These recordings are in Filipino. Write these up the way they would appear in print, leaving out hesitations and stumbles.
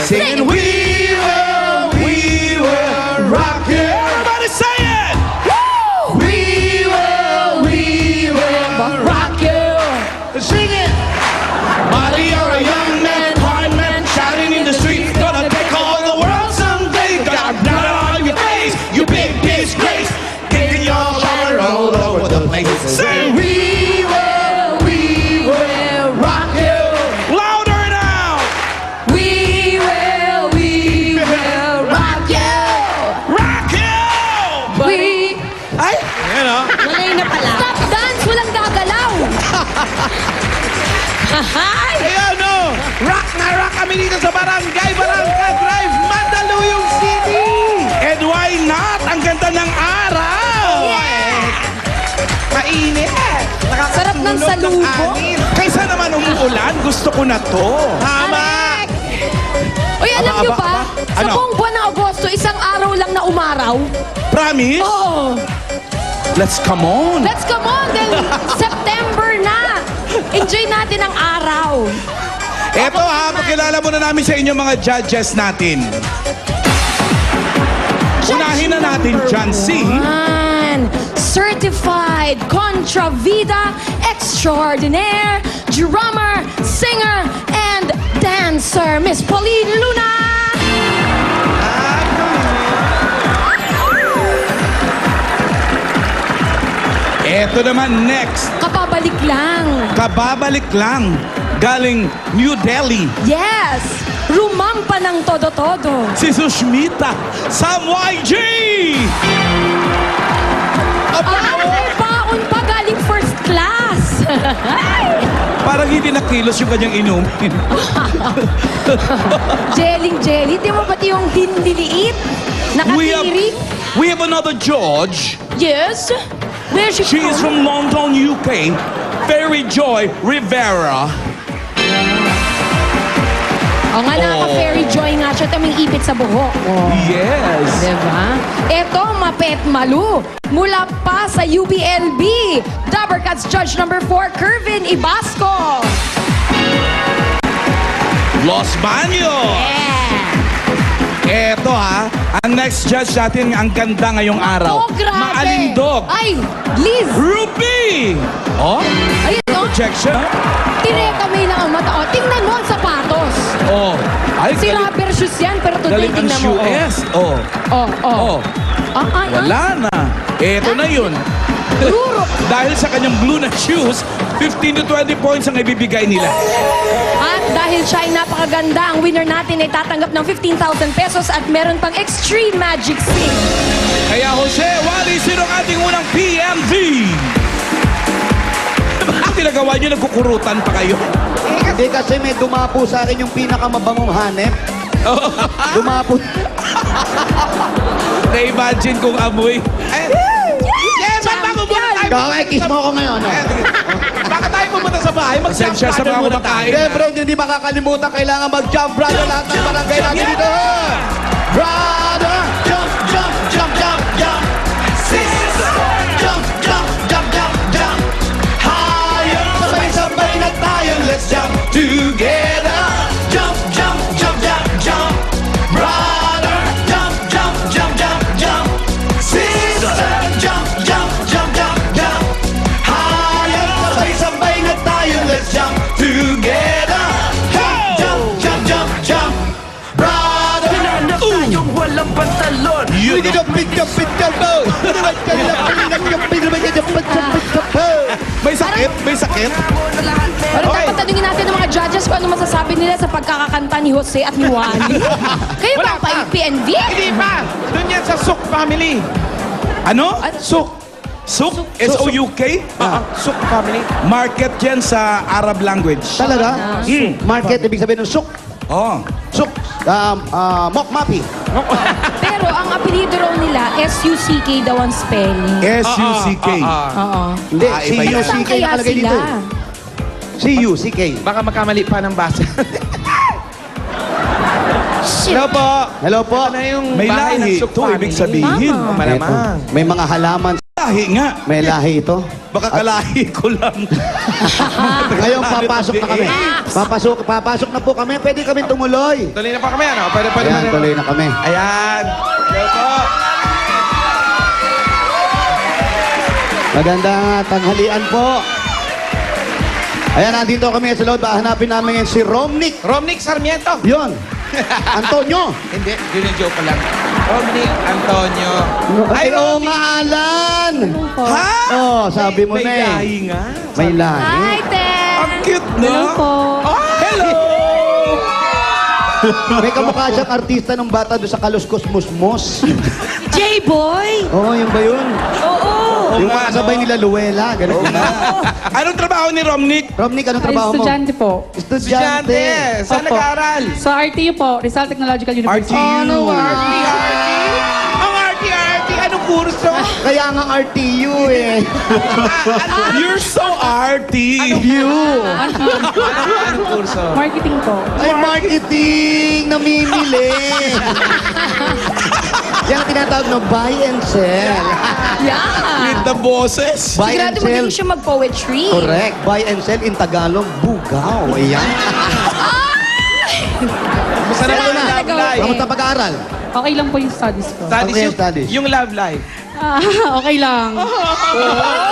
Singing, we will rock you. Everybody say it! We will rock you. Sing it! Body, you're a young man, hard man, shouting in the street. Gonna take all the world someday. Got a blood on your face, you big disgrace. Kicking your heart all over the place. Sing! We will rock you. Louder now! We will rock you. Rock you! We... Ay! Ayan o. Malay na pala. Stop dance! Walang gagalaw! Hahay! Ayan o. Rock na rock kami dito sa Barangay Drive, Mandaluyong City. And why not? Ang ganda ng araw. Mainit. Sarap ng salubong. Kaysa naman umuulan, gusto ko na to. Tama. Uy, alam Aba, nyo aba, ba? aba. Sa Ano? buong buwan ng Agosto, isang araw lang na umaraw. Promise? Oo. Let's come on. Let's come on! Then, September na! Enjoy natin ang araw. Eto ha, pakilala muna namin sa inyo mga judges natin. Unahin na natin John C. Man, certified contravida extraordinaire, drummer, singer, and dancer, Miss Pauline Luna. Eto naman next, Kapabalik lang. kababalik lang, galing New Delhi, Yes! Rumampa ng todo-todo. si Sushmita Sam YG! May baon pa galing first class. Parang hindi nakilos yung kanyang inumin. Jelly. Di mo pati yung hinliliit? Nakatirik? We have another George. Yes? Where she She is from London, UK. Fairy Joy Rivera. O nga, nakaka-fairy joy nga siya. Taming ipit sa buhok. Oh. Yes. Diba? Eto, Mapet Malu. Mula pa sa UBLB. Dabbercats Judge number 4, Kervin Ibasco. Los Baños. Yeah. Eto ha, ang next judge natin, ang ganda ngayong araw. Oh, grabe. Maalindog. Ay, Liz. Ruby! Oh, Ayun, no? projection. Tinekamay lang ang mata. O, tingnan mo ang sapatos. Oh. Ay, Rubber shoes yan, pero today galing ang tingnan mo. shoes. Oh. Oh. Ay. Wala na. Eto na yun. Ruro. Dahil sa kanyang blue na shoes, 15 to 20 points ang ibibigay nila. At dahil siya ay napakaganda, ang winner natin ay tatanggap ng 15,000 pesos at meron pang Extreme Magic Sing. Kaya Jose, Wally, sino ang ating unang PMV? Bakit tinagawa niyo, nagkukurutan pa kayo? Hindi kasi may dumapo sa akin yung pinakamabangong hanep. Dumapo. Na-imagine kong amoy. Ba't bago muna tayo? Ikaw ay kiss mo ako ngayon. Bakit tayo pumunta sa bahay? Mag-jump sa mga kumakain. Siyempre, hindi makakalimutan. Kailangan mag-jump, brother. Lahat ng barangay natin dito. Brother, jump, jump, jump, jump, jump. Sister, jump, jump, jump, jump, jump. Higher, sabay-sabay na tayo. Let's jump together. Jump, jump, jump, jump, jump. Brother, jump, jump, jump, jump, jump. Sister, jump, jump, jump, jump, jump. Higher, sabay-sabay na tayo. Let's jump together. Jump, jump, jump, jump. Brother, Hinanap tayong walang pantalon. Yun. May sakit? May sakit? Pero Okay. dapat tanungin natin ng mga judges kung ano masasabi nila sa pagkakakanta ni Jose at ni Wally. Kayo ba Wala pa yung PNV? Hindi pa. Doon yan sa Suk family. Ano? Suk. Suk? S-O-U-K? Suk family. Market yan sa Arab language. Talaga? Market, ibig sabihin ng suk. Oh. Suk. Mokmapi. Pero ang apelido raw nila, S-U-C-K daw ang spelling. S-U-C-K. Oo. Hindi, iba yan. Saan C-U-C-K kaya nakalagay sila? dito. C-U-C-K. Baka magkamali pa ng basa. Shit. Hello po. Hello po. Ano yung May bahay ng lahi. Suk Ito, family? ibig sabihin. Tama. Malamang. May mga halaman Lahi nga. May lahi ito. Baka kalahi ko lang. Ngayon, papasok na kami. Papasok na po kami. Pwede kami tumuloy. Tuloy na pa kami, ano? Pwede Ayan, tuloy na kami. Ayan. Go po. Magandang tanghalian po. Ayan, nandito kami sa loob. Hanapin namin ngayon si Romnick. Romnick Sarmiento. Yun. Antonio. Hindi, yun yung joke ko lang. Romnick Antonio. Ay, oo nga, Alan. Ha? Oh, sabi mo May na eh. lahi nga. May lahi. Hi, Ted! Ang cute, no? Hello po. Hello! May kamukha siyang artista ng bata doon sa Kaluskos Musmos. J-Boy! Oo, yun ba yun? Oo! Yung nga, kasabay nila Luella. Ganun na. Anong trabaho ni Romnick? Romnick, anong trabaho mo? Estudyante po. Estudyante. Saan Opo. nag-aaral? Sa RTU po, Rizal Technological University. RTU. Ang arty-arty. Anong kurso? Kaya nga RTU eh. You're so arty. Anong kurso? Marketing po. Ay, marketing! Namimili! Yan ang tinatawag na buy and sell. Yeah! With the bosses. Buy and Sigurado sell. magaling siya mag-poetry. Correct. Buy and sell in Tagalog, bugaw. Ayan. Basta naman Salamat ang love talaga, life. Kamusta pag-aaral? Okay lang po yung studies ko. Studies, Okay, studies. yung love life. Okay lang. Kinikilig!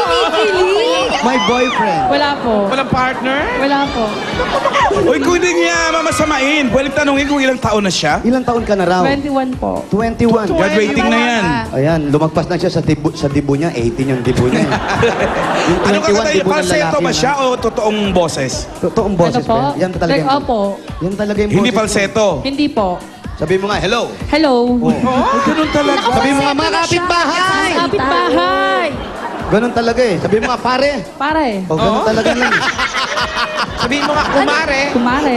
My boyfriend. Wala po. Walang partner? Wala po. Uy, kung hindi niya mamasamain, pwede tanongin kung ilang taon na siya. Ilang taon ka na raw? 21 po. 21. Graduating na yan. Ayan, lumagpas na siya sa dibo niya. 18 yung dibo niya. Yung Ano ka 21, tayo? dibo ng Falsetto lalaki. ba siya o totoong boses? Totoong boses, Ano po? friend. Yan talaga yung... Opo. Yan talaga yung Hindi boses mo. falsetto. Hindi po. Sabi mo nga, hello. Hello. Oh, ganun talaga. Sabi mo nga, mga Falsetto na siya. kapitbahay. Kapitbahay. Ganun talaga eh. Sabi mo nga, pare. Pare. O, ganun talaga lang. Sabihin mo nga, kumare. Kumare.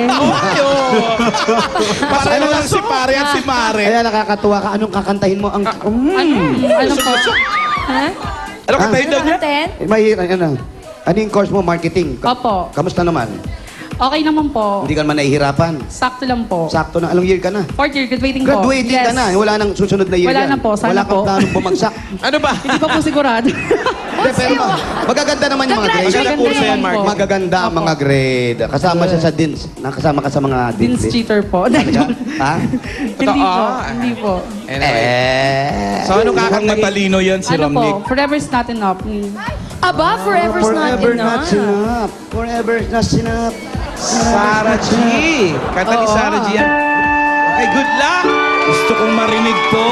Pareho lang si pare at si mare. Kaya nakakatuwa ka. Anong kakantahin mo? Ang... Ano po? Ha? Ano ka tayo daw niya? Ten? Mahirap, ano. Ano yung course mo? Marketing. Opo. Kamusta naman? Okay naman po. Hindi ka naman nahihirapan. Sakto lang po. Sakto na. Anong year ka na? Fourth year, graduating po. Graduating ka Yes. na. Wala nang susunod na year Wala yan. na po. Wala Sana kang po. planong bumagsak. Ano ba? Hindi pa po sigurado. Hindi, pero magaganda naman yung mga grade. Magaganda kurso yan, naman Mark. po. Magaganda ang mga grade. Kasama siya sa deans. Nakasama ka sa mga Dean's cheater po. Talaga? Ha? Hindi Totoo? po. Hindi po. Anyway. So, anong Mukhang kakantay? matalino yan si Ano po? Romnick. Forever's not enough. Aba, forever's not Forever not enough. enough. Forever not enough. Sarah G. Kanta ni Oo. Sarah G yan. Okay, good luck. Gusto kong marinig to.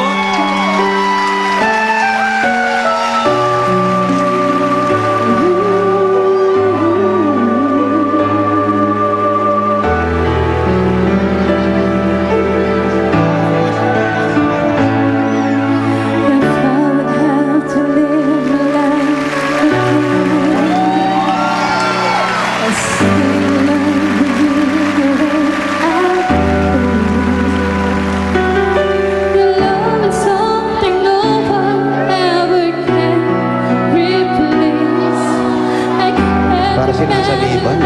Para sinasaliban.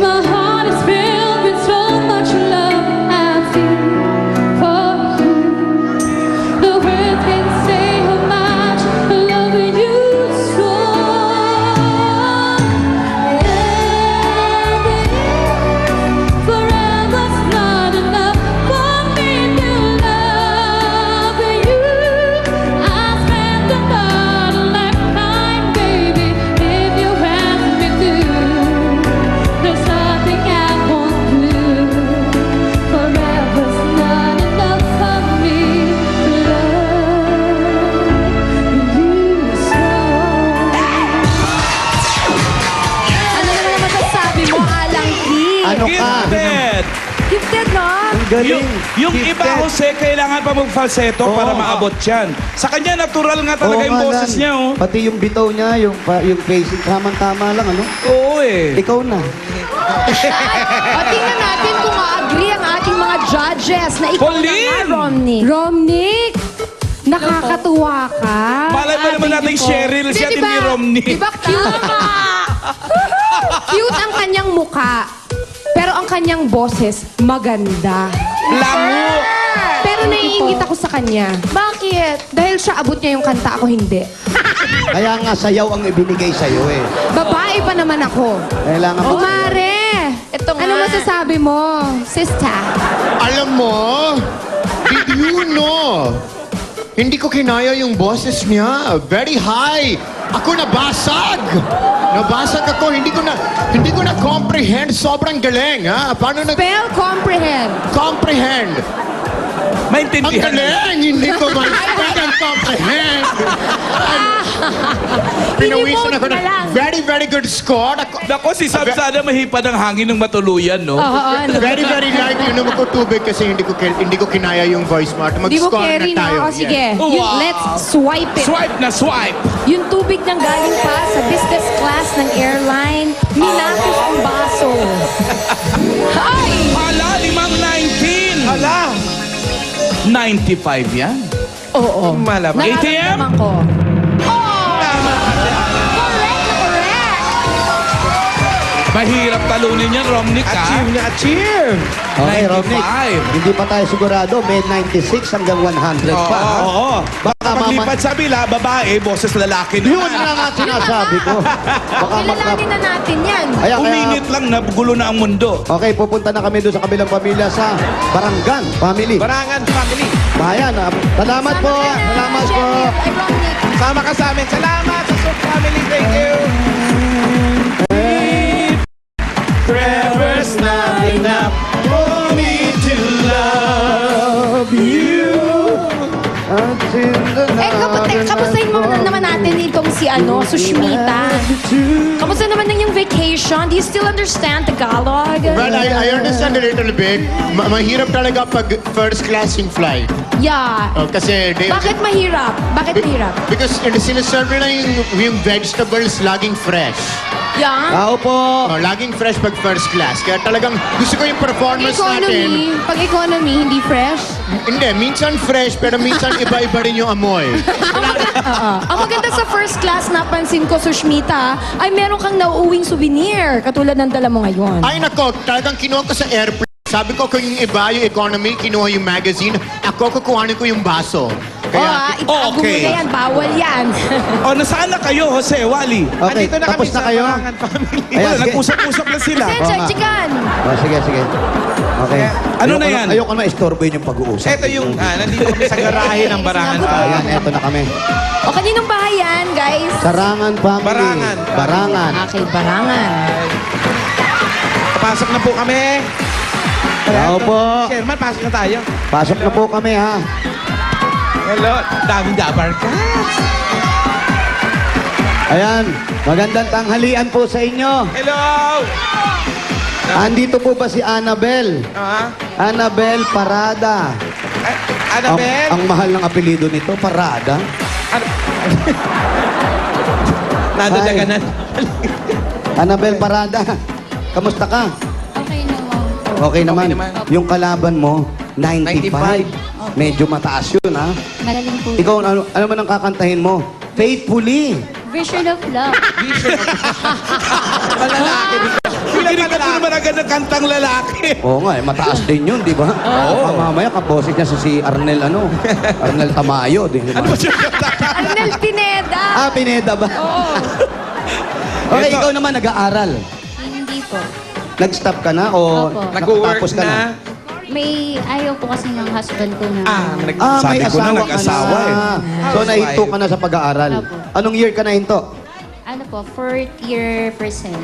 My heart is filled with so much love I feel for you. The words can say how much I love you so. Forever's not enough for me to love you. I spent another lifetime, baby, if you ask me to. There's nothing I won't do. Forever's not enough for me to love you so. Ano na naman masasabi mo, Alang Kid? Ano ka? Gifted. Gifted, no? Ang galing. Yung iba, Gifted. Jose, kailangan pa mag-falsetto Oo. para maabot yan. Sa kanya, natural nga talaga Oo yung nga boses lang. niya, oh. Pati yung bitaw niya, yung pacing, tamang-tama lang, ano? Oo eh. Ikaw na. O, tingnan natin kung ma-agree ang ating mga judges na ikaw Pauline! na nga, Romnick. Romnick, Nakakatuwa ka. Malay mo naman natin Cheryl siya Di din ni Romney. Diba cute? Cute ang kanyang muka. Pero ang kanyang boses, maganda. Lango. Pero naiingit ako sa kanya. Bakit? Dahil siya abot niya yung kanta, ako hindi. Kaya nga sayaw ang ibinigay sa'yo eh. Babae pa naman ako. Kailangan mo. Kumare! Ito nga. Ano masasabi mo, sister? Alam mo, did you know? Hindi ko kinaya yung boses niya. Very high. Ako nabasag. Nabasag ako. Hindi ko na comprehend. Sobrang galing, ha? Paano Spell comprehend. comprehend? Ang Maintindihan. galing! Hindi ko ma-spell and comprehend. Pinawisan ako na ng lang. very, very good score. Nako, si Sam sana mahipad ang hangin ng matuluyan, no? Oo, ano? Very, very light. Inom ako tubig kasi hindi ko kinaya yung voice mo. At Di mo mag-score carry na tayo. na. O sige, Wow. let's swipe it. Swipe na swipe. Yung tubig nang galing pa sa business class ng airline, minapis ang baso. Ay! Hala, 519. Hala! 95 yan. Oo. Malamang. Nararamdaman ko. Correct na correct! Mahirap talunin yan, Romney, ka. Achieve na achieve! Okay, Romnick. 95. Hindi pa tayo sigurado. May 96 hanggang 100 pa. ha? Oo. Baka Paglipat sa bila, babae, boses lalaki Yun naman. na nga sinasabi ko. Baka Kilalanin na natin yan. Kaya, Uminit lang, nagulo na ang mundo. Okay, pupunta na kami doon sa kabilang pamilya sa Barangan Family. Barangan family. Bayan, salamat po. Salamat po. Ay, Romney. Sama ka sa amin. Salamat sa Soap Family. Thank you. Forever's not enough for me to love you. Kamustahin mo naman natin itong si Sushmita. Kamusta naman yung vacation? Do you still understand Tagalog? Well, I understand a little bit. Mahirap talaga pag first class yung flight. Yeah. Kasi Bakit mahirap? Bakit mahirap? Because sinaserve na yung vegetables laging fresh. Yeah. Tao po. Laging fresh pag first class. Kaya talagang gusto ko yung performance natin. Pag economy, hindi fresh? Hindi, minsan fresh pero minsan iba-iba rin yung amoy. Ang maganda sa first class, napansin ko, Sushmita, ay meron kang nauuwing souvenir, katulad ng dala mo ngayon. Ay nako, talagang kinuha ko sa airplane. Sabi ko kung yung iba, yung economy, kinuha yung magazine, ako kukuhanin ko yung baso. Kaya, Itago mo okay. na yan, bawal yan. O, nasaan na kayo, Jose, Wally? Okay, Andito na tapos kami na sa kayo? Barangan family. Ayan, Wala, sige. nag-usap-usap lang sila. Sensya, nga. chikan. Sige, sige. Okay. Ano na yan? Ayoko na istorbohin yung pag-uusap. Ito yung, nandito kami sa garahe ng Barangan Sinagot family. Ayan, eto na kami. O, kaninong bahay yan, guys? Sarangan Family. Barangan. Barangan. Okay, barangan. Pasok na po kami. Tao po. Sherman, pasok na tayo. Pasok na po kami, ha? Hello, daming dabar ka. Ayan, magandang tanghalian po sa inyo. Hello! Andito po ba si Annabel? Annabel Parada. Annabel? Ang mahal ng apelido nito, Parada. Nadadaganan. Annabel Parada. Kamusta ka? Okay naman. Okay naman. naman. Yung kalaban mo, 95. Medyo mataas yun, ha? Magaling po. Ikaw, ano man ang kakantahin mo? Faithfully. Vision of love. Malalaki. Hindi ka na naman agad ng kantang lalaki. Oo nga, mataas din yun, di ba? Oo. Mamaya, kaboses niya si Arnel, Arnel Tamayo. Di ba? Ano ba siya kanta? Arnel Pineda. Pineda ba? Oo. Okay, ikaw naman nag-aaral. Hindi po. Nag-stop ka na o Opo. Nag-work nakatapos ka na? May ayaw po kasi ng husband ko na. May Sabi ko na, asawa nag-asawa ka na. So, nahinto ka na sa pag-aaral. Opo. Anong year ka nahinto? Ano po, 4th year first sem.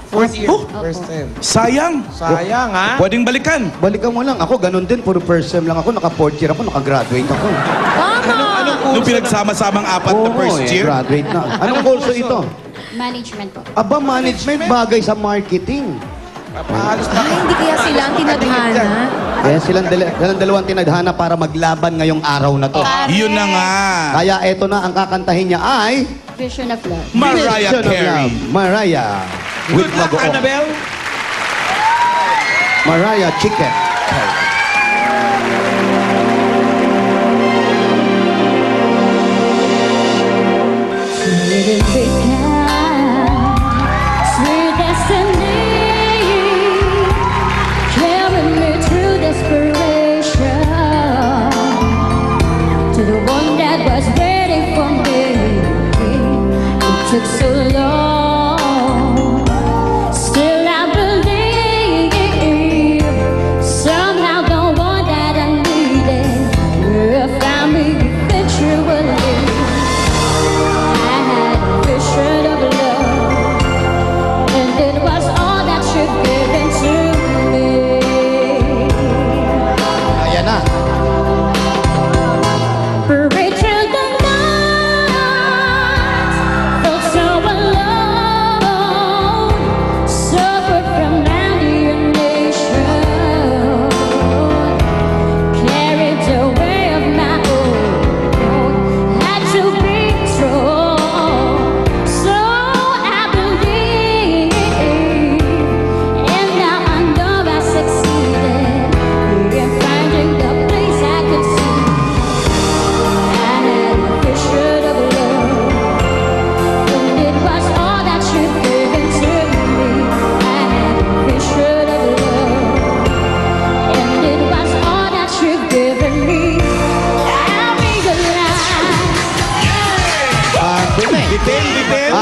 Fourth year. Oh. First time. Sayang. Sayang, ha? Pwedeng balikan. Balikan mo lang. Ako, ganun din. Puro first sem lang ako. Naka-fourth year ako. Naka-graduate ako. Tama. Nung pinagsama-samang apat na first year. graduate na. Anong kurso ito? Management po. Aba, management bagay sa marketing. Papahalos na. Ay, hindi kaya sila ang tinadhana. Kaya silang dalawang tinadhana para maglaban ngayong araw na to. Yun na nga. Kaya eto na, ang kakantahin niya ay... Vision of love. Mariah Vision of Carey. Love. Mariah. Good With luck, Magoong. Annabel. Mariah Chicken.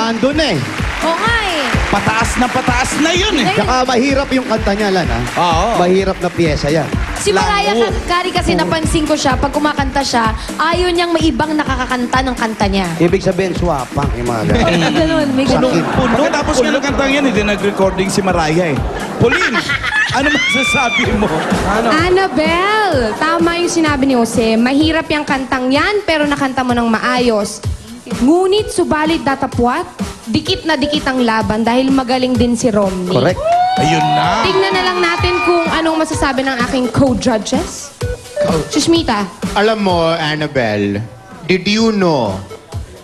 nandun eh. Oo nga eh. Pataas na yun eh. Tsaka mahirap yung kanta niya, Lan, ha? Oo. Mahirap na piyesa yan. Si Mariah Lango. Carey kasi napansin ko siya, pag kumakanta siya, ayaw niyang may ibang nakakakanta ng kanta niya. Ibig sabihin, swapang yung mga ganun. Ganun, may ganun. Sakit. Pagkatapos nga ng kantang yan, hindi nag-recording si Mariah eh. Pauline, ano masasabi mo? Annabelle, tama yung sinabi ni Jose. Mahirap yung kantang yan, pero nakanta mo ng maayos. Ngunit subalit datapwat, dikit na dikit ang laban dahil magaling din si Romney. Correct. Ayun na. Tingnan na lang natin kung anong masasabi ng aking co-judges. Sushmita, Alam mo, Annabelle, did you know,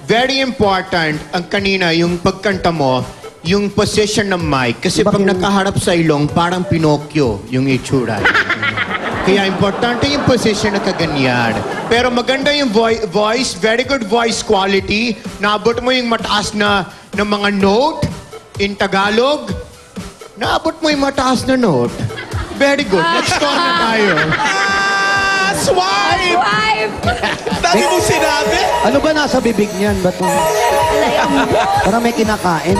very important ang kanina, yung pagkanta mo, yung position ng mic. Kasi pag nakaharap sa ilong, parang Pinocchio yung itsura. Kaya importante yung position na kaganyan. Pero maganda yung voice, very good voice quality. Naabot mo yung mataas na mga note in Tagalog. Naabot mo yung mataas na note. Very good. Next song na tayo. Swipe! Wife! Dami mong sinabi. Ano ba nasa bibig niyan? Ba't mo? Parang may kinakain.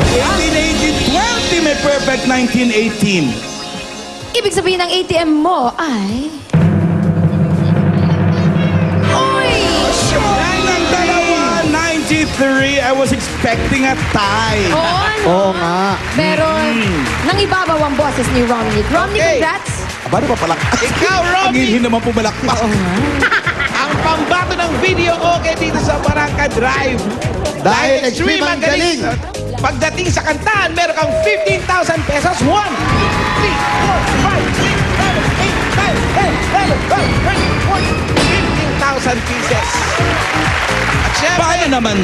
18, 20, may perfect 1918. Ibig sabihin ng ATM mo ay... Uy! Nine ng dalawa, 93. I was expecting a tie. Oo, Oo nga. meron. Nang ibabaw ang boses ni Romney. Romney, Okay. congrats! Aba, ano pa pala? Ikaw, Ang Robby! hindi naman pumalakpak. Ang pambato ng video okay dito sa Barangka Drive. Dahil extreme ang galing. Pagdating sa kantahan, meron kang 15,000 pesos. 1, 2, 3, 4, 5, 6, 7, 8, 9, 10, 11, 12, 13, 14, 15,000 pieces. At syempre, Paano naman?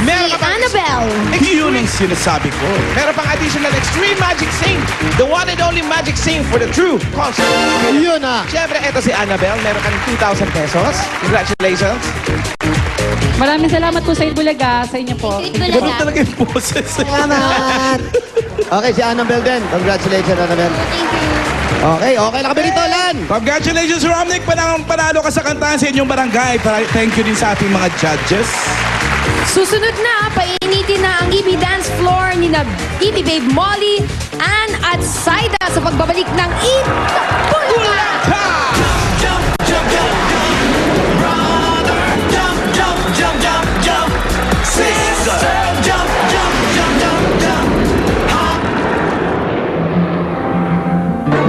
meron Si ka pang Annabelle. Yun ang sinasabi ko. meron pang additional Extreme Magic Sing. The one and only Magic Sing for the true concert. Yun na. Siyempre, eto si Annabelle. Meron kang 2,000 pesos. Congratulations. Maraming salamat po sa Itbulaga, sa inyo po. Ganun talaga yung boses. Salamat. Okay, si Annabelle din. Congratulations, Annabelle. Okay na kami dito, Lan. Congratulations, Romnick! Panalo ka sa kantahan sa inyong barangay. Thank you din sa ating mga judges. Susunod na, painitin na ang EB Dance Floor ni na EB Babe Molly, Ann at Saida sa pagbabalik ng Eat Bulaga!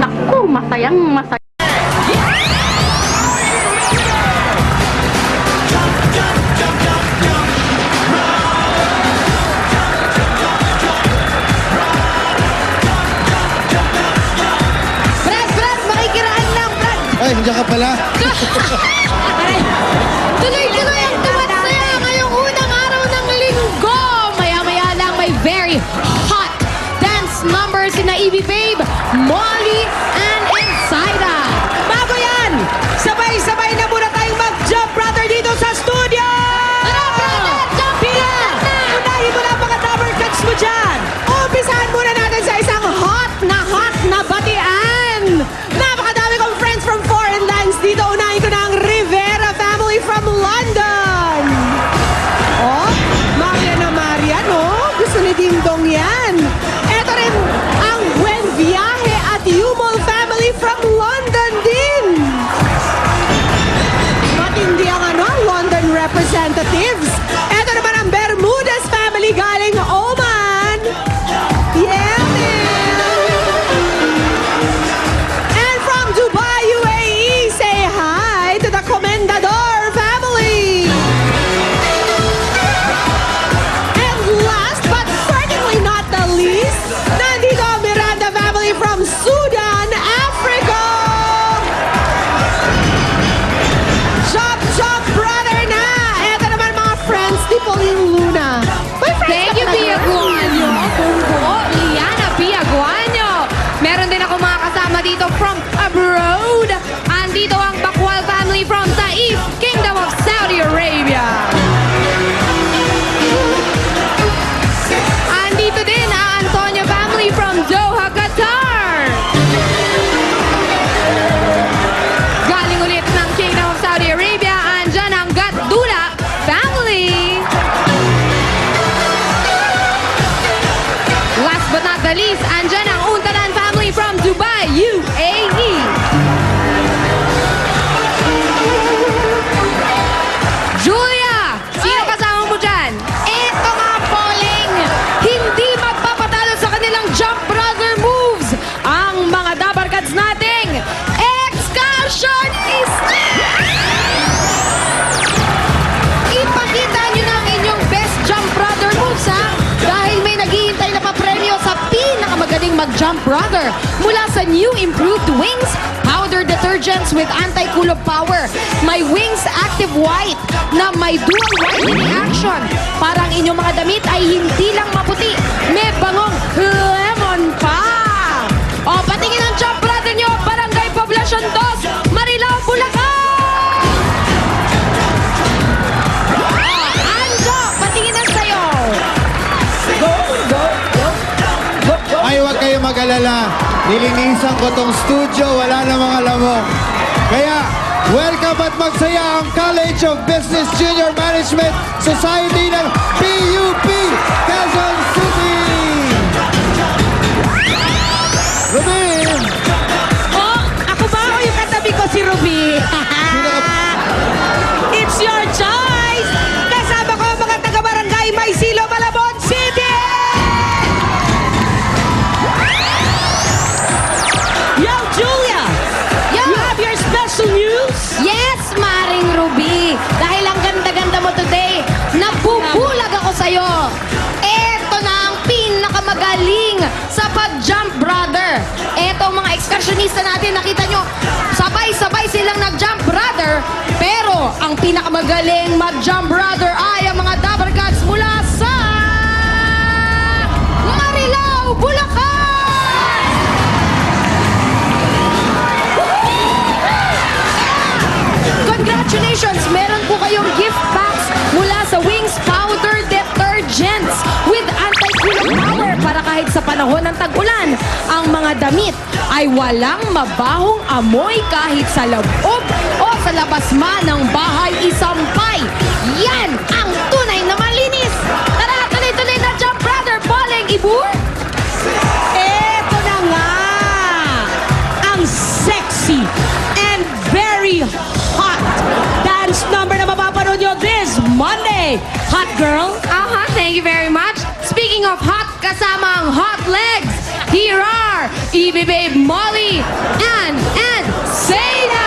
naku, masayang masaya. Brad, makikiraan lang, Brad! Ay, hindi ka pala. Tuloy-tuloy ang tumat saya ngayong unang araw ng linggo! Maya-maya lang may very hot dance numbers si na EB Babe, Molly, Ann, and Saida. Bago yan, sabay-sabay na muna tayong mag-jump brother dito sa studio! Ano, brother? Jump Pila! Unahin mo na ang mga number cuts mo dyan. Umpisahan muna natin sa isang hot na batian. Napakadami kong friends from foreign lands dito. Unahin ko na ang Rivera family from London. Oh, Maria na Maria, no? Gusto ni Ding Dong yan. Ito rin ang Buen Viaje at Yumol family from London din. Matindi ang London representatives. Ito naman ang Bermudez family galing Oman. Yeah, man. And from Dubai, UAE, say hi to the Comendador family. And last but certainly not the least, nandito ang Miranda family from Sudan, Africa. Chop, brother na! Eto naman mga friends ni Pauline Luna. May friends Thank ka you, talaga? Pia Guanyo. Bumbuo, Liana Pia Guanyo. Meron din ako mga kasama dito from abroad. Andito ang Bakwal family from Taif, Kingdom of Saudi Arabia. Andito din ang Antonio family from Doha, Qatar. Galing ulit ng Kingdom of Saudi Arabia, andyan ang Gatdula family. mula sa new improved Wings powder detergents with anti-kulog power. May Wings Active White na may dual whitening action. Parang inyong mga damit ay hindi lang maputi, may bangong lemon pa. O, patingin ang Jump Brother nyo, Barangay Poblacion 2, Marilao, Bulacan! Anjo, patingin ang sayo. Ay, huwag kayo mag-alala. Nilinisan ko tong studio, wala na mga lamok. Kaya, welcome at magsaya ang College of Business Junior Management Society ng PUP Quezon City! Ruby! Oh, ako ba o yung katabi ko si Ruby? It's your choice! Kasama ko ang mga taga-barangay Maysilo, Malabon City! Yo, Julia! Yo! You have your special news? Yes, Maring Ruby. Dahil ang ganda-ganda mo today, nabubulag ako sa'yo. Eto na ang pinakamagaling sa pag-jump, brother. Eto ang mga excursionista natin, nakita nyo, sabay-sabay silang nag-jump, brother. Pero ang pinakamagaling mag-jump, brother, ay ang mga Dabber Cats mula sa Marilao, Bulacan! Congratulations! Meron po kayong gift packs mula sa Wings Powder Detergents with anti-kulog power para kahit sa panahon ng tag-ulan, ang mga damit ay walang mabahong amoy kahit sa loob o sa labas man ng bahay isampay. Yan ang tunay na malinis! Tara, tuloy-tuloy na Jump Brother, Poleng Ibur! Eto na nga! Ang sexy and very hot dance number na mapapanood nyo this Monday. Hot girl? Thank you very much. Speaking of hot, kasama ang hot legs, here are Evie Babe, Molly, and Zayda!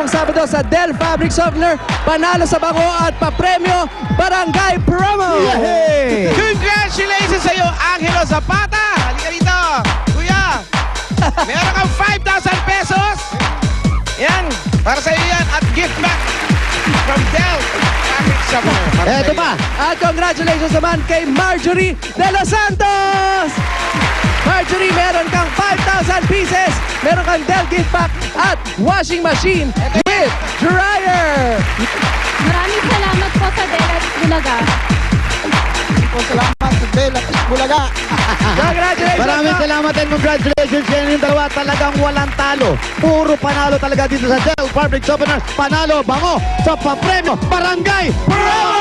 nakaraang Sabado sa Del Fabric Softener. Panalo sa bango at papremyo Barangay Promo! Yay! Congratulations sa iyo, Angelo Zapata! Halika dito, kuya! Meron kang 5,000 pesos! Yan, para sa iyo yan. At gift back from Del Fabric Softener. Para sa Eto iyo. pa. At congratulations naman kay Marjorie De Los Santos! Marjorie, meron kang 5,000 pieces, meron kang Dell gift pack at washing machine with dryer! Maraming salamat po sa Delat Bulaga. Congratulations! Maraming po. salamat and congratulations sa inyong dalawa. Talagang walang talo. Puro panalo talaga dito sa Del Fabric Softener. Panalo, bango, sa papremyo, Barangay Promo!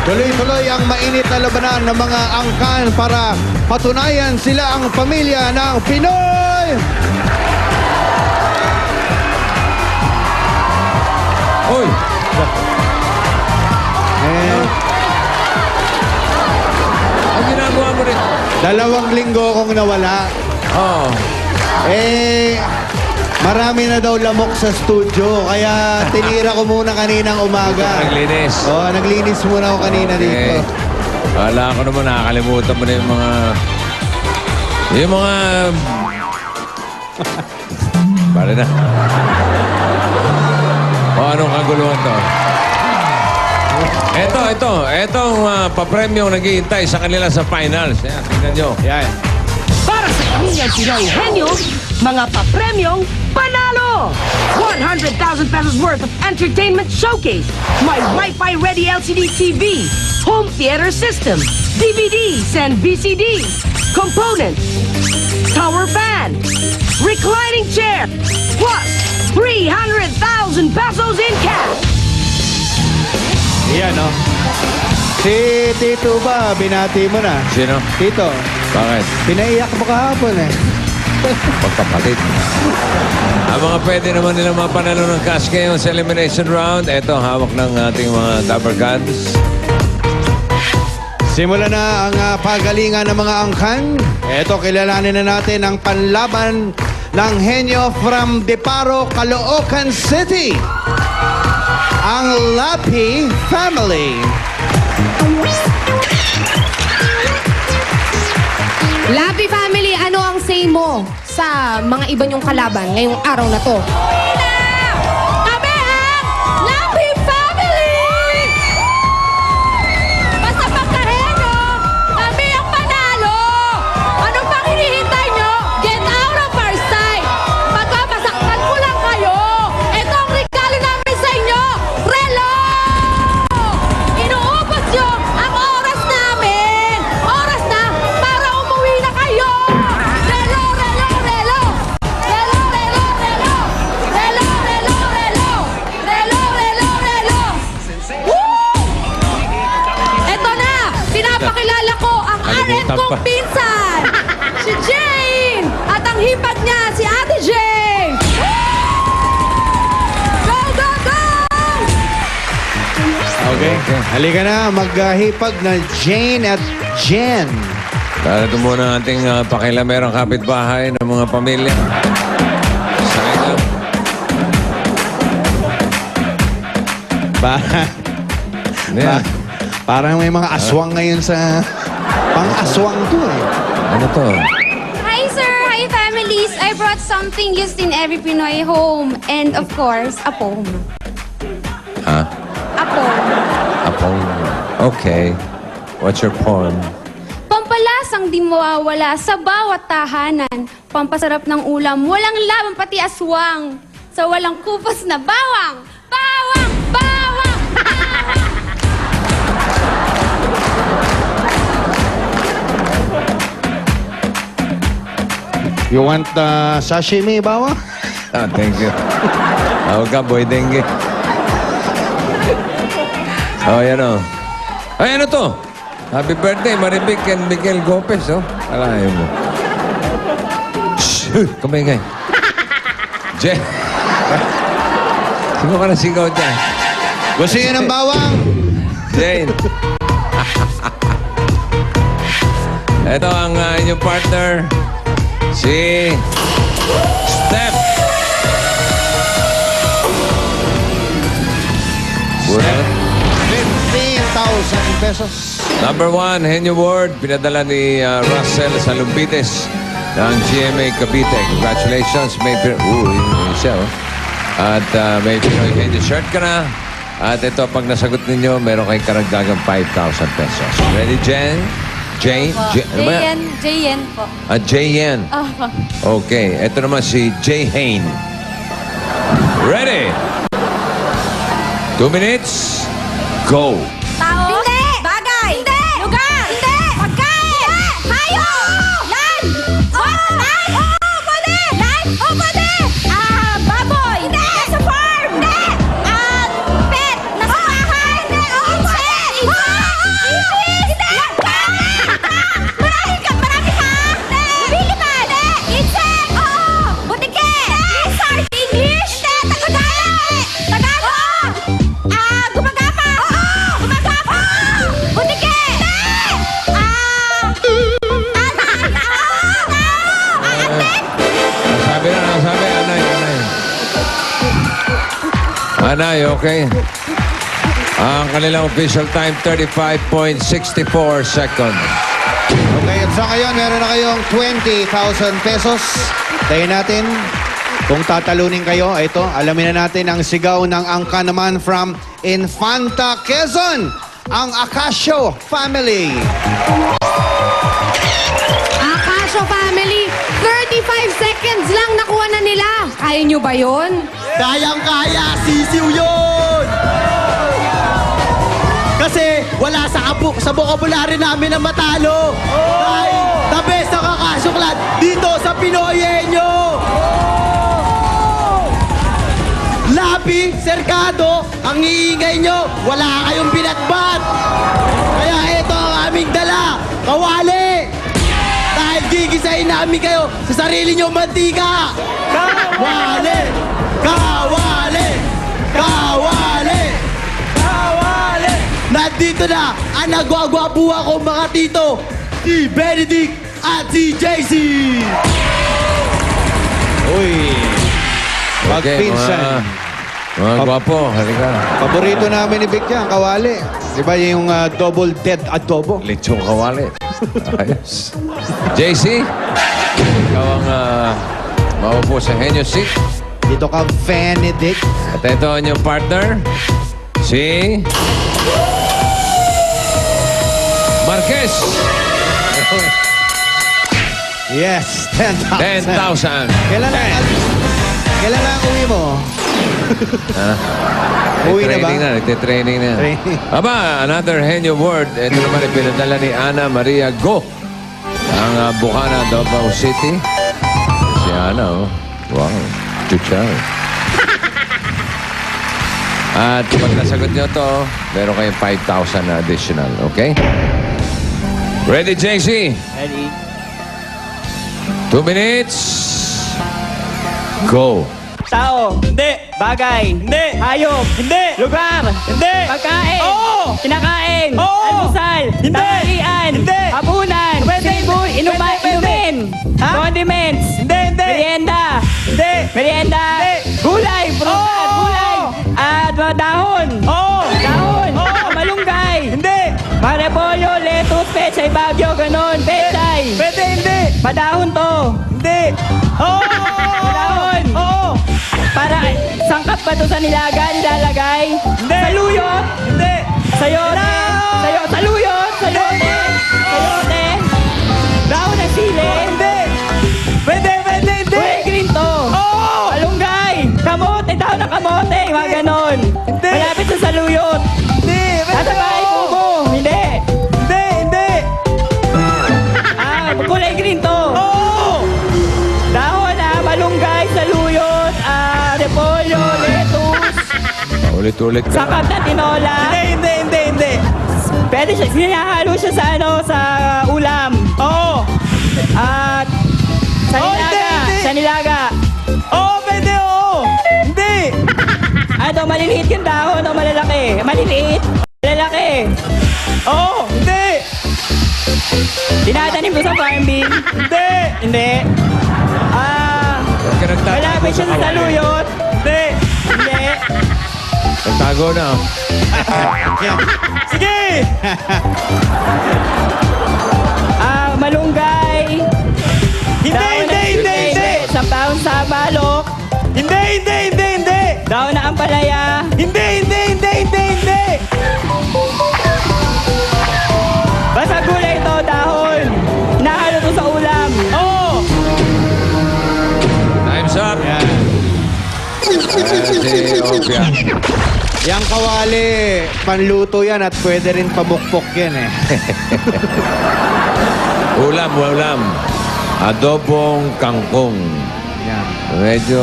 Tuloy-tuloy ang mainit na labanan ng mga angkan para patunayan sila ang pamilya ng Pinoy! Uy! Ang ginagawa mo rin? 2 linggo akong nawala. Oo. Marami na daw lamok sa studio, kaya tinira ko muna kaninang umaga. Naglinis. Oo, naglinis muna ako kanina dito. Wala ko naman, nakakalimutan mo na yung mga... Bale na. O, anong kaguluhan to? Etong papremyong naghihintay sa kanila sa finals. Yan, tingnan nyo. Yan. Para sa pamilyang Pinoy Henyo, mga papremyong panalo! 100,000 pesos worth of entertainment showcase. May Wi-Fi ready LCD TV, home theater system, DVDs and VCDs, components, tower fan, reclining chair, plus 300,000 pesos in cash. Yan, no? Si Tito ba, binati mo na? Sino? Tito, Bakit? pinaiyak mo kahapon eh. Pagkapalit. Ang mga pwede naman nilang mapanalo ng cash ngayon sa elimination round, eto, hawak ng ating mga Dabber Guns. Simula na ang pagalingan ng mga angkan. Eto, kilalanin na natin ang panlaban ng henyo from Deparo, Caloocan City. Ang Lapi Family. Lapi family, ano ang say mo sa mga iba niyong kalaban ngayong araw na to? Kami ang Lapi Family! Basta pagkahenyo, kami ang panalo! Anong pang hinihintay nyo? Get out of our sight! Magpapasaktan ko lang kayo! Ito ang regalo namin sa inyo! Relo! Inuubos nyo ang oras namin! Oras na para umuwi na kayo! Relo, relo, relo! Relo, relo, relo! Relo, relo, relo! Relo, relo, relo! Woo! Eto na! Pinapakilala ko ang RN Kalimutan kong pa. pinsan! Si Jane! At ang hipag niya, si Ate Jane! Go, go, go! Okay. Halika na, maghihipag na Jane at Jen. Dahil ito muna ang ating pakilamerang kapitbahay ng mga pamilya. Sakay lang. Ba, parang may mga aswang ngayon sa... Pang-aswang to eh. Ano to? Hi, sir! Hi, families! I brought something used in every Pinoy home. And of course, a poem. Ha? A poem. A poem. Okay. What's your poem? Pampalasang di mawawala sa bawat tahanan. Pampasarap ng ulam, walang laban pati aswang. Sa walang kupas na bawang! Bawang! Bawang! You want sashimi, bawa? Ah, thank you. Tawag ka, boy dengue. Oh, yan o. Ay, ano to? Happy birthday, Maribik and Miguel Gopez, oh. Alahin mo. Shh! Kumingay. Jen. Sino ka na sigaw dyan? Gusto niyo ng bawang? Jane. Ito ang inyong partner, si Steph. Steph. 15,000 pesos. Number 1, Henyo Ward, pinadala ni Russell sa Lumpites ng GMA Cavite. Congratulations. May yun siya, oh. At may Pinoy Henyo shirt ka na. At ito, pag nasagot ninyo, meron kayong karagdagang 5,000 pesos. Ready, Jen? Jane? Ano ba yan? Jayen po. J-Yen. Okay. Ito naman si J. Hain. Ready? 2 minutes. Go. Tao. Hindi. Bagay. Hindi. Lugar. Hindi. Pagkain. Hindi. Hayop. Land. Land. Pwede. Land. Pwede. Baboy. Hindi. Nasa farm. Hindi. Pet. Nasa bahay. Hindi. Insect. Hindi. Marami ka. Hindi. Bili ka. Hindi. Insect. Butike. Lizard. English. Hindi. Tagalog. Gumagapa. Gumagapa. Butike. Sabi na, sabi. Anay, anay. Anay, okay. Ang kanilang official time, 35.64 seconds. Okay, at sa ngayon, meron na kayong 20,000 pesos. Tayo natin. Kung tatalunin kayo, ito, alamin na natin ang sigaw ng angka naman from Infanta, Quezon, ang Acasio Family. Akasio Family, 35 seconds lang nakuha na nila. Kaya nyo ba yun? Kayang-kaya, sisiw yun! Kasi wala sa vocabulary namin na matalo. Dahil the best ang kakasuklat dito sa Pinoyenyo. Lapi, Serkado, ang iingay nyo, wala kayong binatbat. Kaya ito ang aming dala, kawali. Dahil gigisahin namin kayo sa sarili nyo mantika. Kawali! Kawali! Kawali! Kawali! Nandito na ang nagwagwapuha kong mga tito, si Benedict at si JC. Uy, magpinsan. Mga gwapo, halika. Paborito namin ni Vic yan, kawali. Di ba yung double dead adobo? Lechong kawali. Ayos. JC, ikaw ang maupo sa Henyo seat. Dito ka, Benedict. At ito ang inyong partner, si Marquez. Yes, 10,000. 10,000. Kailan lang uwi mo? Uwi na ba? Training na, nagtitraining na. Training. Aba, another Henyo word. Ito naman ay pinadala ni Ana Maria Go. Ang Bukana, Davao City. Si Ana, oh. Wow, chuchay. At pag nasagot nyo to, meron kayong 5,000 na additional, okay? Ready, JC? Ready? 2 minutes. Go. Tao, hindi. Bagay, hindi. Hayop, hindi. Lugar, hindi. Pagkain, oo. Kinakain, oo. Almusal, hindi. Tanghalian, hindi. Hapunan, pwede. Inumin, condiments, hindi, hindi. Merienda, hindi. Merienda, hindi. Gulay, prutas, gulay. At dahon, oo. Dahon, oo. Malunggay, hindi. Marepolyo, lettuce, pechay, bagyo, ganon. Pechay, pwede, hindi. Padahon to, hindi. Oo. Padahon, oo. Para sangkap ba ito sa nilaga, nilalagay? Hindi. Saluyot? Hindi. Sayote? Saluyot? Sayote? Sayote? Dahon ng sili? Hindi. Pwede, hindi. Uy, green to. Oo. Malunggay. Kamote, dahon ng kamote. Mga ganon. Hindi. Malapit sa saluyot. Hindi. Nasa bahay mo. Hindi. Hindi. Kulay green to. Oo. Dahon malunggay, saluyot, repolyo, lettuce. Ulit-ulit ka. Sangkap na tinola. Hindi. Pwede siya, sinahalo siya sa ulam. Oo. At sa nilaga. Sa nilaga. Oo, pwede, oo. Hindi. Sarkado, maliliit yung dahon o malalaki? Maliliit? Malalaki? Oo, hindi. Dinadanim ko sa farm bin? Hindi. Hindi. Huwag ka nagtatago Malapit siya sa kawali. saluyot? Hindi. Hindi. Nagtago na. Oh. Sige! Malunggay. Hindi. Sa taon sa balok. Hindi. Daon na ampalaya. Hindi. Basta gulay ito, dahon. Nahalo to sa ulam. Oo. Time's up. Si Opia. Yang kawali, panluto yan at pwede rin pamukpok yan eh. Ulam. Adobong kangkong. Yan. Medyo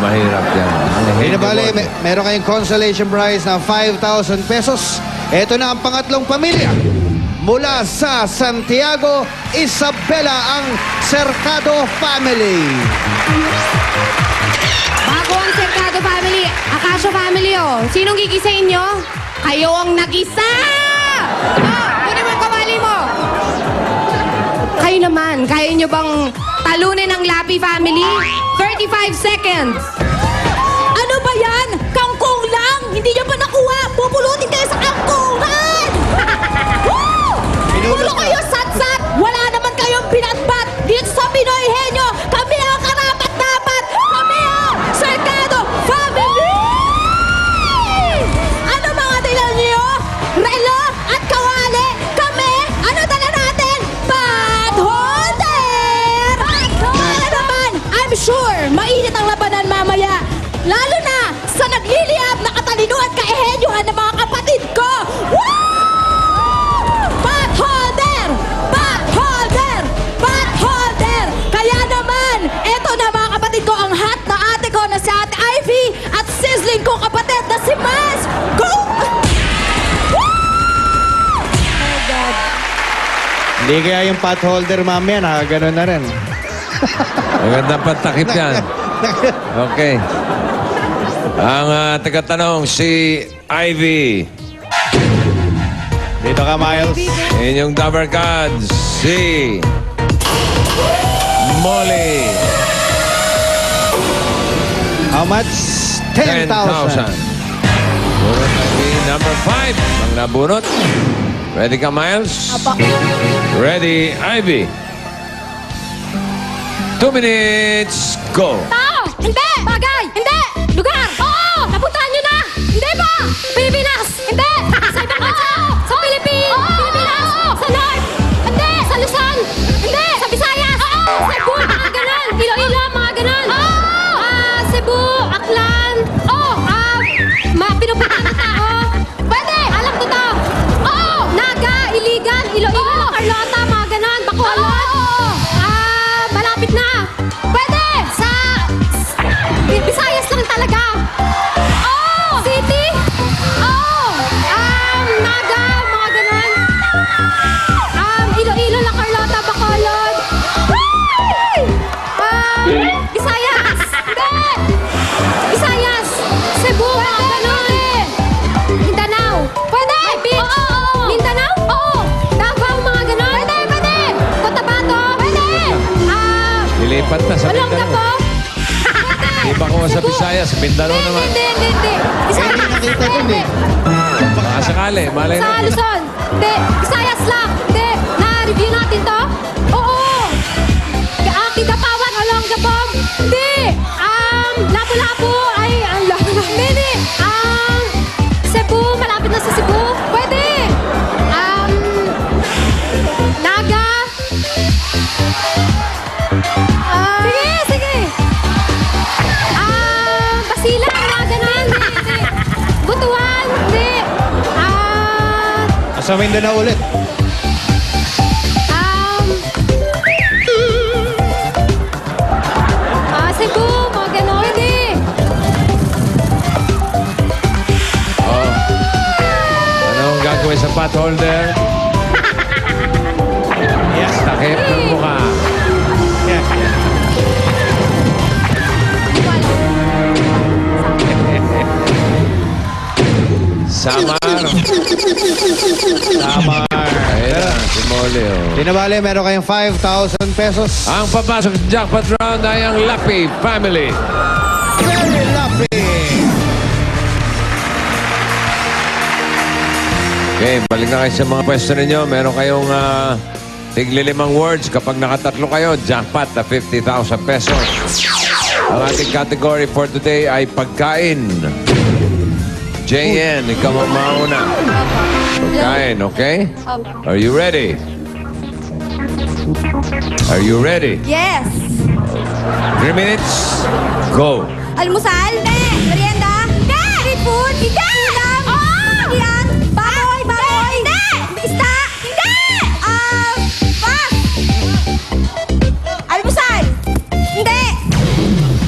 mahirap yan. Hindi na bale, meron kayong consolation prize na 5,000 pesos. Ito na ang pangatlong pamilya. Mula sa Santiago, Isabela, ang Cercado Family. Bago ang Cercado Family, Acacio Family, oh. Sinong gigisa inyo? Kayo ang nagisa! Kunin mo ang kawali mo. Kayo naman, kaya nyo bang talunin ang Lapi Family? 35 seconds. Ano ba yan? Kangkong lang! Hindi niyo pa nakuha! Pupulutin kayo sa kangkungan! Woo! Pulo kayo satsat! Wala naman kayong pinatpat! Dito sa Pinoy Henyo, kami ang karapat-dapat! Kami ang Cercado Family! Ano mga dala niyo? Relo at kawali! Kami, ano dala natin? Patholder! Kaya naman, I'm sure, mainit ang labanan mamaya. Lalo na sa nagliliyab na katalino at kaehenyohan ng mga kapatid ko! Woo! Patholder! Patholder! Patholder! Kaya naman, eto na mga kapatid ko, ang hot na ate ko na si Ate Ivy at sizzling ko kapatid na si Mas! Go! Woo! Oh God. Hindi kaya yung potholder mamaya, nakaganon na rin. Magandang pantakip yan. Okay. Ang tagatanong, si Ivy. Dito ka, Miles. Inyong Dabber Gods, si Molly. How much? 10,000. 10,000. Bunot Ivy, number 5. Ang nabunot. Ready ka, Miles? Ready, Ivy. 2 minutes, go. Tao! Hindi! Bagay! Hindi! Lugar! Oo! Napuntahan nyo na! Hindi po! Pilipinas! Hindi! Sa ibang bansa! Sa Pilipinas! Pilipinas! Sa North! Hindi! Sa Luzon! Hindi! Sa Visayas! Cebu! Mga ganon! Iloilo! Mga ganon! Cebu! Aklan! Pinupuntahan ng tao! Pwede! Alam ko to! Oo! Naga! Iligan! Iloilo! Carlota! Mga ganon! Bacolod! Malapit na! Pwede! Sa Visayas lang talaga! City! Naga! Mga ganon! Iloilo, La Carlota, Bacolod! Visayas! Hindi! Visayas! Cebu! Mga ganon! Mindanao! Pwede! Mindanao? Oo! Davao, mga ganon! Pwede! Cotabato! Pwede! Lilipat na sa Olongapo? Mindanao. Di ba kuha sa Visayas? Mindanao naman. Hindi. Visayas! nakita dun eh. Baka sakali, malay Sa na. Luzon. Hindi. Visayas lang. Hindi. Na-review natin to? Oo. Kidapawan, Olongapo. Hindi. Lapu-Lapu. Ay, ang lapu-lapu. Hindi. Cebu. Malapit na sa Cebu. Pwede. Naga. Sige. Basilan. Mga ganon. Hindi. Butuan. Hindi. Sa Mindanao ulit. Cebu, mga ganon. Hindi. Oh. Anong gagawin sa potholder? Yes. Takip ng mukha. Samar. Tama. Ayun na, si Molly. Oh. Di na bale, meron kayong 5,000 pesos. Ang papasok sa jackpot round ay ang Lapi family. Very lucky. Okay, balik na kayo sa mga pwesto ninyo. Meron kayong tigli-5 words. Kapag nakatatlo kayo, jackpot na 50,000 pesos. Ang ating category for today ay pagkain. JN, ikaw ang mauna. Pagkain, okay? Are you ready? Are you ready? Yes. 3 minutes, go. Almusal? Hindi. Merienda? Hindi. Street food? Hindi. Ulam? Oo. Yan? Baboy? Baboy? Hindi. Isda? Hindi. Pass. Almusal? Hindi.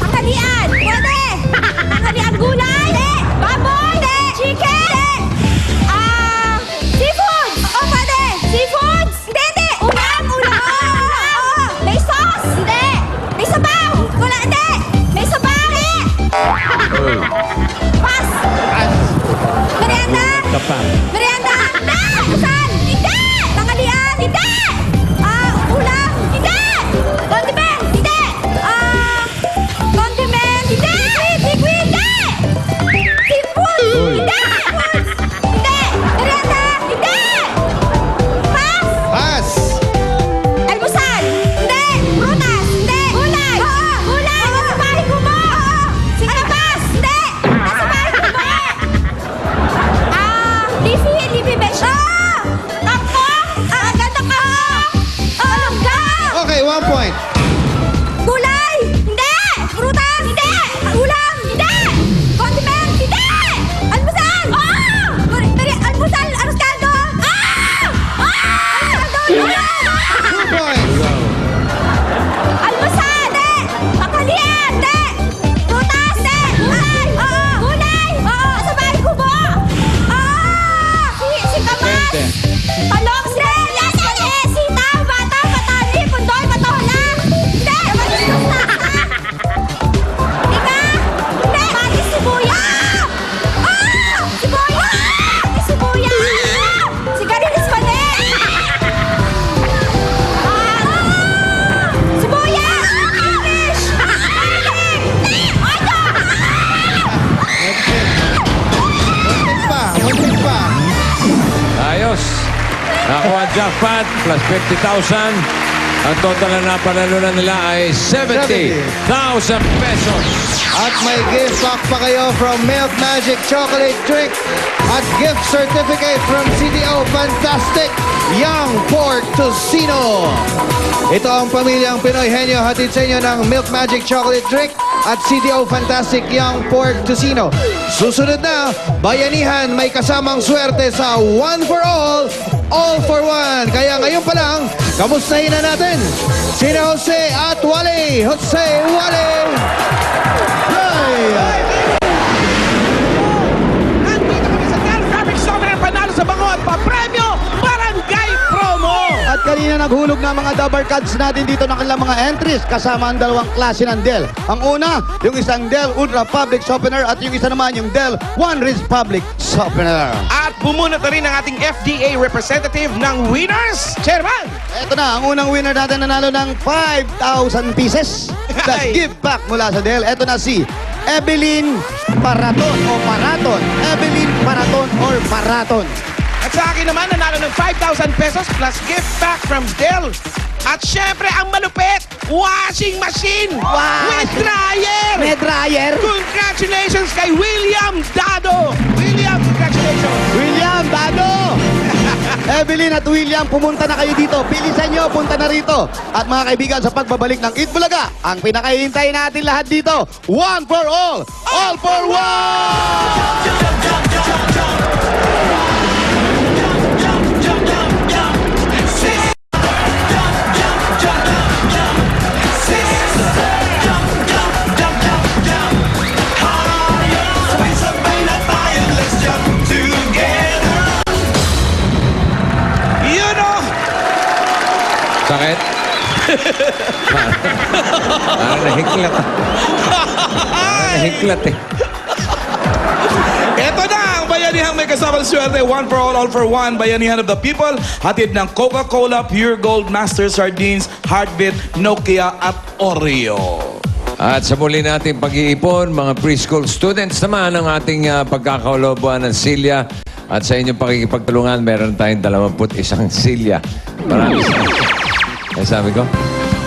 Tanghalian? Pwede. Tanghalian gulay? Hindi. Baboy? Hindi. Chicken? Hindi. Seafood? Oh, pwede. Seafood? Hindi, hindi. Ulam? Ulam? Oo. May sauce? Hindi. May sabaw? Wala, hindi. May sabaw? Hindi. Pass. Merienda? Merienda? Hindi. Almusal? Hindi. Tanghalian? Hindi. Ulam? Hindi. Condiment? Hindi. Condiment? Hindi. Liquid? Hindi. Seafood? Hindi. Hindi. Merienda? Hindi. Pass. Pass. Almusal? Hindi. Prutas? Hindi. Gulay? Oo. Gulay? Nasa bahay ko mo? Oo. Sige. Pass. Hindi. Nasa bahay ko mo? Leafy veg? Oo. Kangkong? Ganda ka? Longga? Okay, 1 point. Gulay? Hindi. Prutas? Hindi. Ulam? Hindi. Condiment? Hindi. Almusal? Oo. Almusal? Aros kaldo? Aros kaldo? 2 points. Almusal? Hindi. Tanghalian? Hindi. Prutas? Hindi. Gulay? Oo. Gulay? Oo. Sa bahay kubo? Si Kamas? Talong? Hindi. Sitaw? Bata? Patani? Pundoy? Patola? Hindi. Ika? Hindi. Pati sibuyas? Sibuyas? Sibuyas? Sigarilis pa din? Sibuyas! Fish! Muntik pa. Ayos. Nakuha ang jackpot plus 50,000. Ang total na napanalunan nila ay 70,000 pesos. At may gift pack pa kayo from Milk Magic Chocolate Drink at gift certificate from CDO Fantastic Young Pork Tocino. Ito ang pamilyang Pinoy Henyo hatid sa inyo ng Milk Magic Chocolate Drink at CDO Fantastic Young Pork Tocino. Susunod na, Bayanihan may kasamang swerte sa One for All for One. Kaya ngayon pa lang, kamustahin na natin si Jose at Wally. Jose, Wally! Nandito kami sa Del Fabric Summer Panalo sa Bango at Papremyo Barangay Promo. At kanina naghulog na mga double cards natin dito ng kanilang mga entries kasama ang dalawang klase ng Dell. Ang una, yung isang Dell Ultra Public Softener at yung isa naman yung Dell One Reach Public Softener. At bumunot na rin ang ating FDA representative ng winners, Chairman. Ito na, ang unang winner natin nanalo ng 5,000 pieces. Plus Ay. gift back mula sa Dell. Ito na si Evelyn Paraton o Paraton. Evelyn Paraton or Paraton. At sa akin naman, nanalo ng 5,000 pesos plus gift back from Dell. At syempre, ang malupit, washing machine with dryer. May dryer. Congratulations kay William Dado. William, congratulations. William, Dado! Evelyn at William, pumunta na kayo dito. Bilisan nyo, punta na rito. At mga kaibigan, sa pagbabalik ng Eat Bulaga, ang pinakahihintay natin lahat dito, One for all for one! You know, Sakit? Parang nahiklat. Parang nahiklat eh. eto na ang bayan Bayanihang may kasamang swerte, one for all for one. Bayanihan of the people, hatid ng Coca-Cola, Pure Gold, Master Sardines, Heartbeat, Nokia at Oreo. At sa muli nating pag-iipon, mga preschool students naman ang ating pagkakaulobuan ng silya. At sa inyong pakikipagtulungan, meron tayong 21 silya. Maraming salamat. Ay, sabi ko,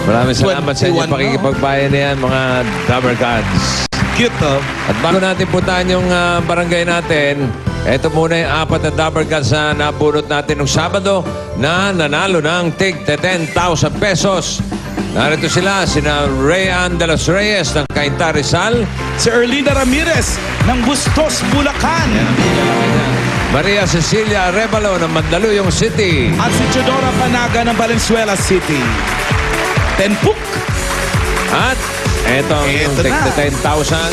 maraming salamat sa inyong 21 pakikipagbayan niyan, mga Dabber Gods. Cute, oh. At bago natin puntahan yung barangay natin, ito muna yung 4 na Dabber Gods na nabunot natin nung Sabado na nanalo ng tig 10,000 pesos. Narito sila, sina Rayan de los Reyes ng Cainta Rizal, Si Erlinda Ramirez ng Bustos, Bulacan. Maria Cecilia Arevalo ng Mandaluyong City, At si Chodora Panaga ng Valenzuela City. Tenpuk. at etong yung Eto tig na. 10,000.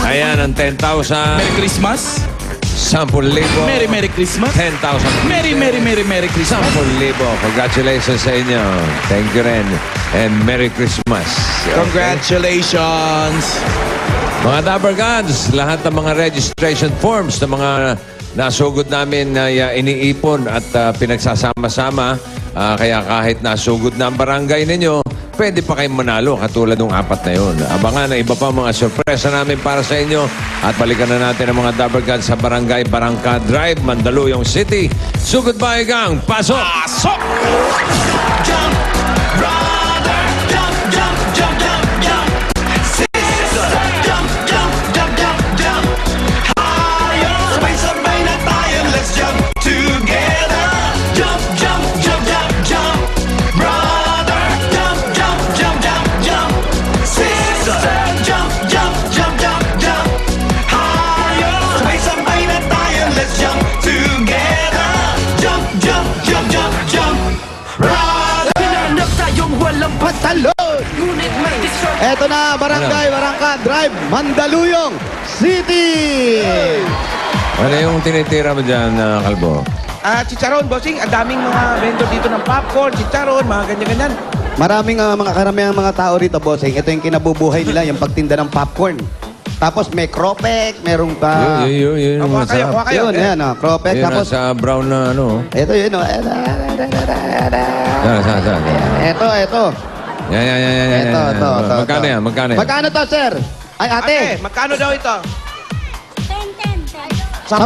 Ayan ang 10,000. Merry Christmas. 10,000. Merry Merry Christmas. 10,000. Merry Merry Merry Merry Christmas. 10,000. Congratulations sa inyo. Thank you rin. And Merry Christmas. Okay? Congratulations. Mga Dabber Gods, lahat ng mga registration forms ng mga nasugod namin na iniipon at pinagsasama-sama. Kaya kahit nasugod na ang barangay ninyo, pwede pa kayong manalo katulad ng 4 na yun. Abangan na iba pa mga sorpresa namin para sa inyo. At balikan na natin ang mga Dabber Gods sa barangay Barangka Drive, Mandaluyong City. Sugod ba gang? Pasok! Pasok! Jump, brother, jump, jump, jump, jump, jump. Sister, jump, jump, jump, jump, jump. Higher, sabay-sabay na tayo, let's jump together. Jump, jump, jump, jump, jump. Brother, jump, jump, jump, jump, jump. Sister, jump, jump, jump, jump, jump. Higher, sabay-sabay na tayo, let's jump together. Jump, jump, jump, jump, jump. Brother, Pinanap tayong walang Patalon! ngunit may discern. Eto na, Barangay Barangka Drive, Mandaluyong City! Ano yung tinitira mo dyan, Kalbo? Chicharon, bossing. Ang daming mga vendor dito ng popcorn, chicharon, mga ganyan-ganyan. Maraming mga karamihan mga tao rito, bossing. Ito yung kinabubuhay nila, yung pagtinda ng popcorn. Tapos may cropek, merong pa... Yun. Kuha kayo, kuha kayo. Yun, ayan, cropek. Yun, Tapos, nasa brown na ano. ito yun, oh. Saan? Ito. Yan. Ito. Magkano yan? Magkano to, sir? Ay, ate. Magkano daw ito? 10.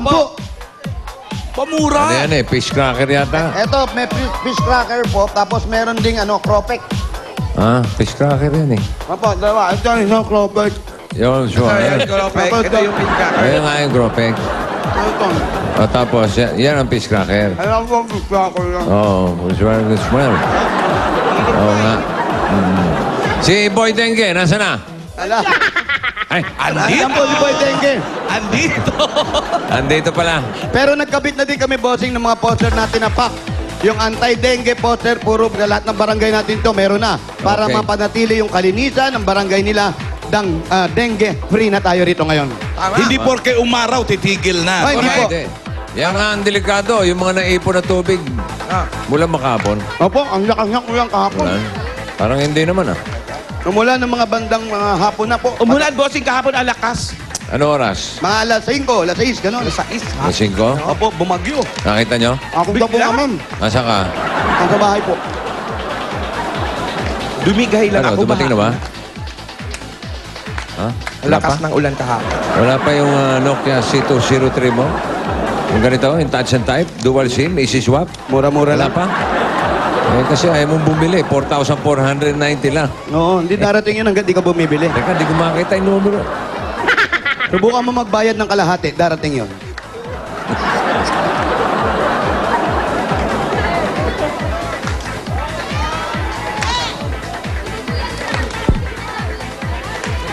pamura. Ano yan fish cracker yata? Ito, may fish cracker po. Tapos meron ding cropek. Fish cracker yan Opo, dalawa. Ito yung isang cropek. Yung sure. Ito yung pinka. Ayun nga yung gropek. Ito. Tapos, yan ang fish cracker. Alam ko, fish cracker lang. Oo, smell. Oo nga. Si Boy Dengue, nasa na? Ala. Ay, Ayan po si Boy Dengue. Andito. andito pala. Pero nagkabit na din kami, bossing, ng mga poster natin na pack. Yung anti-dengue poster, puro lahat ng barangay natin to, meron na. Para Okay. mapanatili yung kalinisan ng barangay nila. Dengue, free na tayo rito ngayon. Hindi porke umaraw, titigil na. Ay, hindi po. Yan nga ang delikado, yung mga naipon na tubig mula makapon. Opo, ang lakas-lakas ko yan kahapon. Wala. Parang hindi naman Umula ng mga bandang mga hapon na po. Umulan, bossing, kahapon alakas. Ano oras? Mga alas 5, alas 6, gano'n. Alas 6. Alas 5? Opo, bumagyo. Nakita nyo? Ako daw po Bigla? naman. Nasa ka? Ang sa bahay po. Dumigay lang Ano, ako. dumating na ba? Ha? Wala pa? Lakas ng ulan kahapon. Wala pa yung Nokia C203 mo? Yung ganito, yung touch and type, dual SIM, easy swap? Mura-mura Wala lang. pa? Kasi ayaw mong bumili, 4,490 lang. Oo, hindi darating yun hanggang di ka bumibili. Teka, di ko makita yung numero. Subukan mo magbayad ng kalahati, darating yun.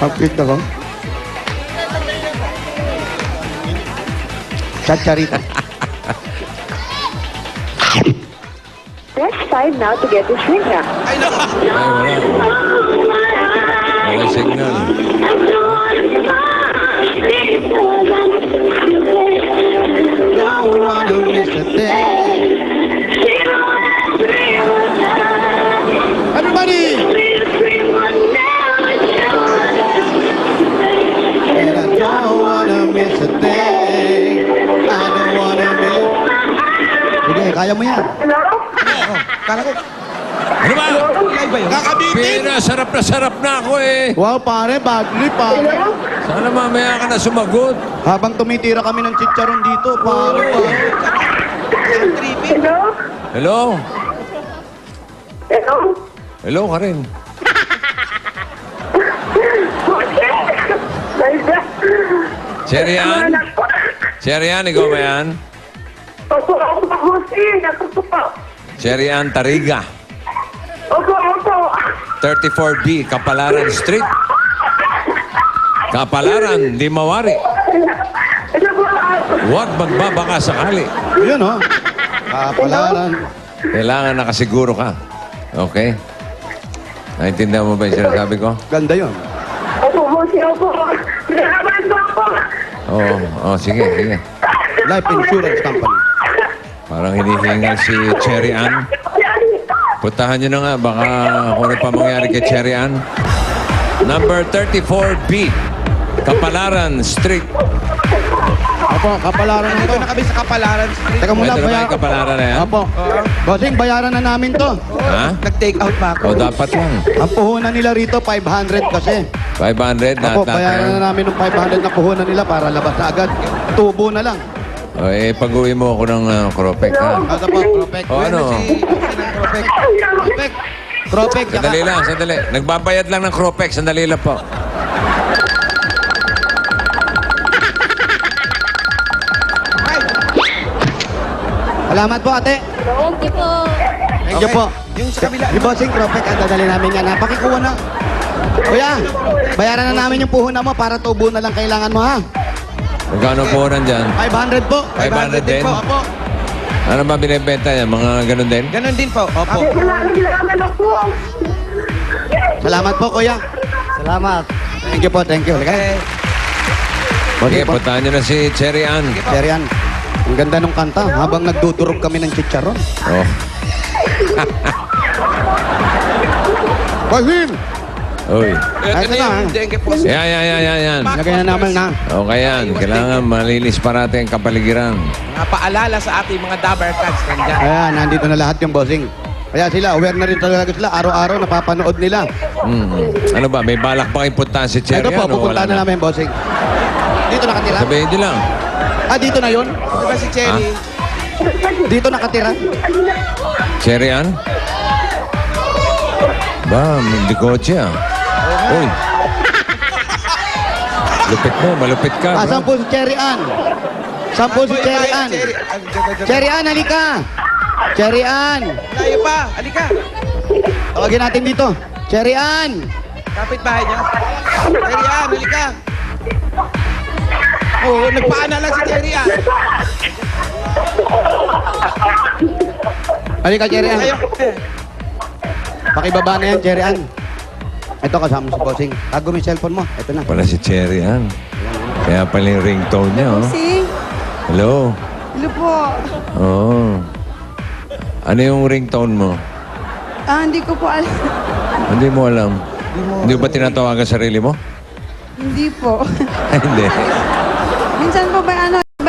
Pag-click ako. Chacharita. Press 5 now to get the shrink wrap. Ay, naku. Ay, wala. Wala signal. Don't want to miss a day. Everybody! And I don't want to miss a day. Kala ko, Ano ba? live ba yun? Kakabitin! Sarap na ako eh. Wow, pare, bagli, pare. Sana mamaya ka na sumagot. Habang tumitira kami ng chicharon dito, pare. Hello? Hello? Hello? Hello ka rin. Cherry Ann? Cherry Ann, ikaw ba yan? Opo, Bossing. Ako po. Cherry Ann Tariga. Opo. 34B, Kapalaran Street. Kapalaran, Limawari. Ano po? Huwag magbabaka sakali. Yun, oh. Kapalaran. Kailangan nakasiguro ka. Okay? Naintindihan mo ba yung sinasabi ko? Ganda yun. Opo, Bossing. Opo. Pinakaman po ako. Oo, sige. Life Insurance Company. Parang hinihingal si Cherry Ann. Puntahan nyo na nga, baka kung ano pa mangyari kay Cherry Ann. Number 34B, Kapalaran Street. Opo, kapalaran na Ito to. na kami sa Kapalaran Street. Teka muna, Ito na ba yung Kapalaran na yan? Opo. Bossing, bayaran na namin to. Ha? Nag-take out pa ako. O dapat lang. Ang puhunan nila rito, 500 kasi. 500 na Opo, bayaran na namin ng 500 na puhunan nila para labas na agad. Tubo na lang. O pag-uwi mo ako ng Cropec, ha? Ano po, Propek? O ano? Propek. Propek. Sandali lang, sandali. Nagbabayad lang ng Cropec, sandali lang po. Salamat po, ate. Thank you po. Thank you po. Yung sa kabila. Si Bossing Propek, ang dadali namin yan. Pakikuha na. Kuya, bayaran na namin yung puhunan mo para tubo na lang kailangan mo, ha? Magkano po nandyan? 500 po. 500 din? Opo. Ano ba binibenta yan? Mga ganun din? Ganon din po. Opo. Salamat po. Salamat po, kuya. Salamat. Thank you po, thank you. Okay. Sige, Bossing po. puntahan nyo na si Cherry Ann. Serian, ang ganda ng kanta habang nagdudurog kami ng chicharon. Oh. Bossing! Uy. Ito na, ha? Thank you po. Yan. Lagay na namin na. Okay yan. Kailangan malinis parati ang kapaligiran. Mga paalala sa ating mga Dabber Cats. Nandyan. Ayan, nandito na lahat yung bossing. Kaya sila, aware na rin talaga sila. Araw-araw napapanood nila. Ano ba? May balak pa kayong puntahan si Cherry Ito po, Ann o pupunta wala na namin, bossing. Dito nakatira? Sabihin nyo lang. Ah, dito na yun? Diba si Cherry? Dito nakatira? Cherry Ann? Ba, hindi kotse ah. Uy. Lupit mo, malupit ka. Ah, bro. saan po si Cherry Ann? Saan po si Cherry Ann? Cherry Ann, halika! Cherry Ann! Layo pa. Halika. Tawagin natin dito. Cherry Ann! Kapit bahay niya. Cherry Ann, halika. Oo, nagpaana lang si Cherry Ann. Halika, Cherry Ann. Layo. Pakibaba na yan, Cherry Ann. Ito, kasama si bossing. Tago mo yung cellphone mo. Ito na. Pala si Cherry Ann. Kaya pala yung ringtone niya, oh. Sing, Hello. hello po. Oo. Ano yung ringtone mo? Hindi ko po alam. Hindi mo alam. Hindi ba tinatawagan sarili mo? Hindi po. Hindi. Minsan po ba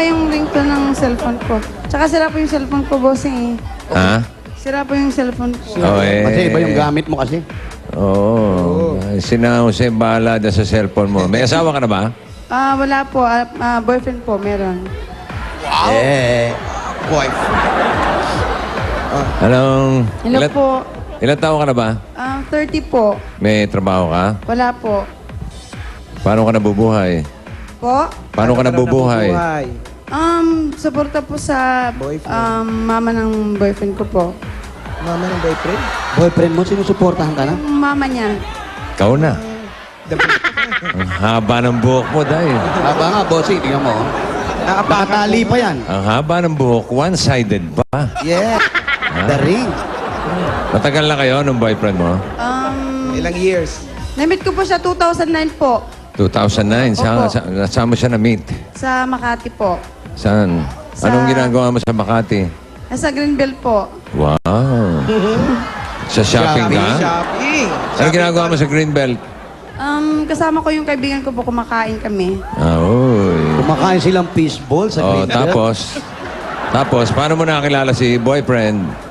yung ringtone ng cellphone ko? Tsaka sira po yung cellphone ko, bossing eh. Ha? Sira po yung cellphone ko. Oh, Kasi iba yung gamit mo kasi. Oo. Sina Jose bahala na sa cellphone mo. May asawa ka na ba? Wala po. Boyfriend po, meron. Wife. Anong... Hello po. Ilan taon ka na ba? 30 po. May trabaho ka? Wala po. Paano ka nabubuhay? Po? Paano ka nabubuhay? Suporta po sa Boyfriend. mama ng boyfriend ko po. Mama ng boyfriend? Boyfriend mo, sinusuportahan ka na? Yung mama niya. Ikaw na. Ang haba ng buhok mo, dahil. Haba nga, bossing. Tingnan mo. oh. Nakatali pa yan. Ang haba ng buhok, one-sided pa. Yeah. The ring. Matagal na kayo nung boyfriend mo? Ilang years? Na-meet ko po siya 2009 po. 2009. Saan mo siya na-meet? Sa Makati po. Saan? Sa- Anong ginagawa mo sa Makati? Nasa Greenbelt po. Wow. Sa shopping ka? Shopping. Anong ginagawa mo sa Greenbelt? Kasama ko yung kaibigan ko po, kumakain kami. Uy. Kumakain silang fishball sa Oh, Greenbelt. tapos, paano mo nakakilala si boyfriend?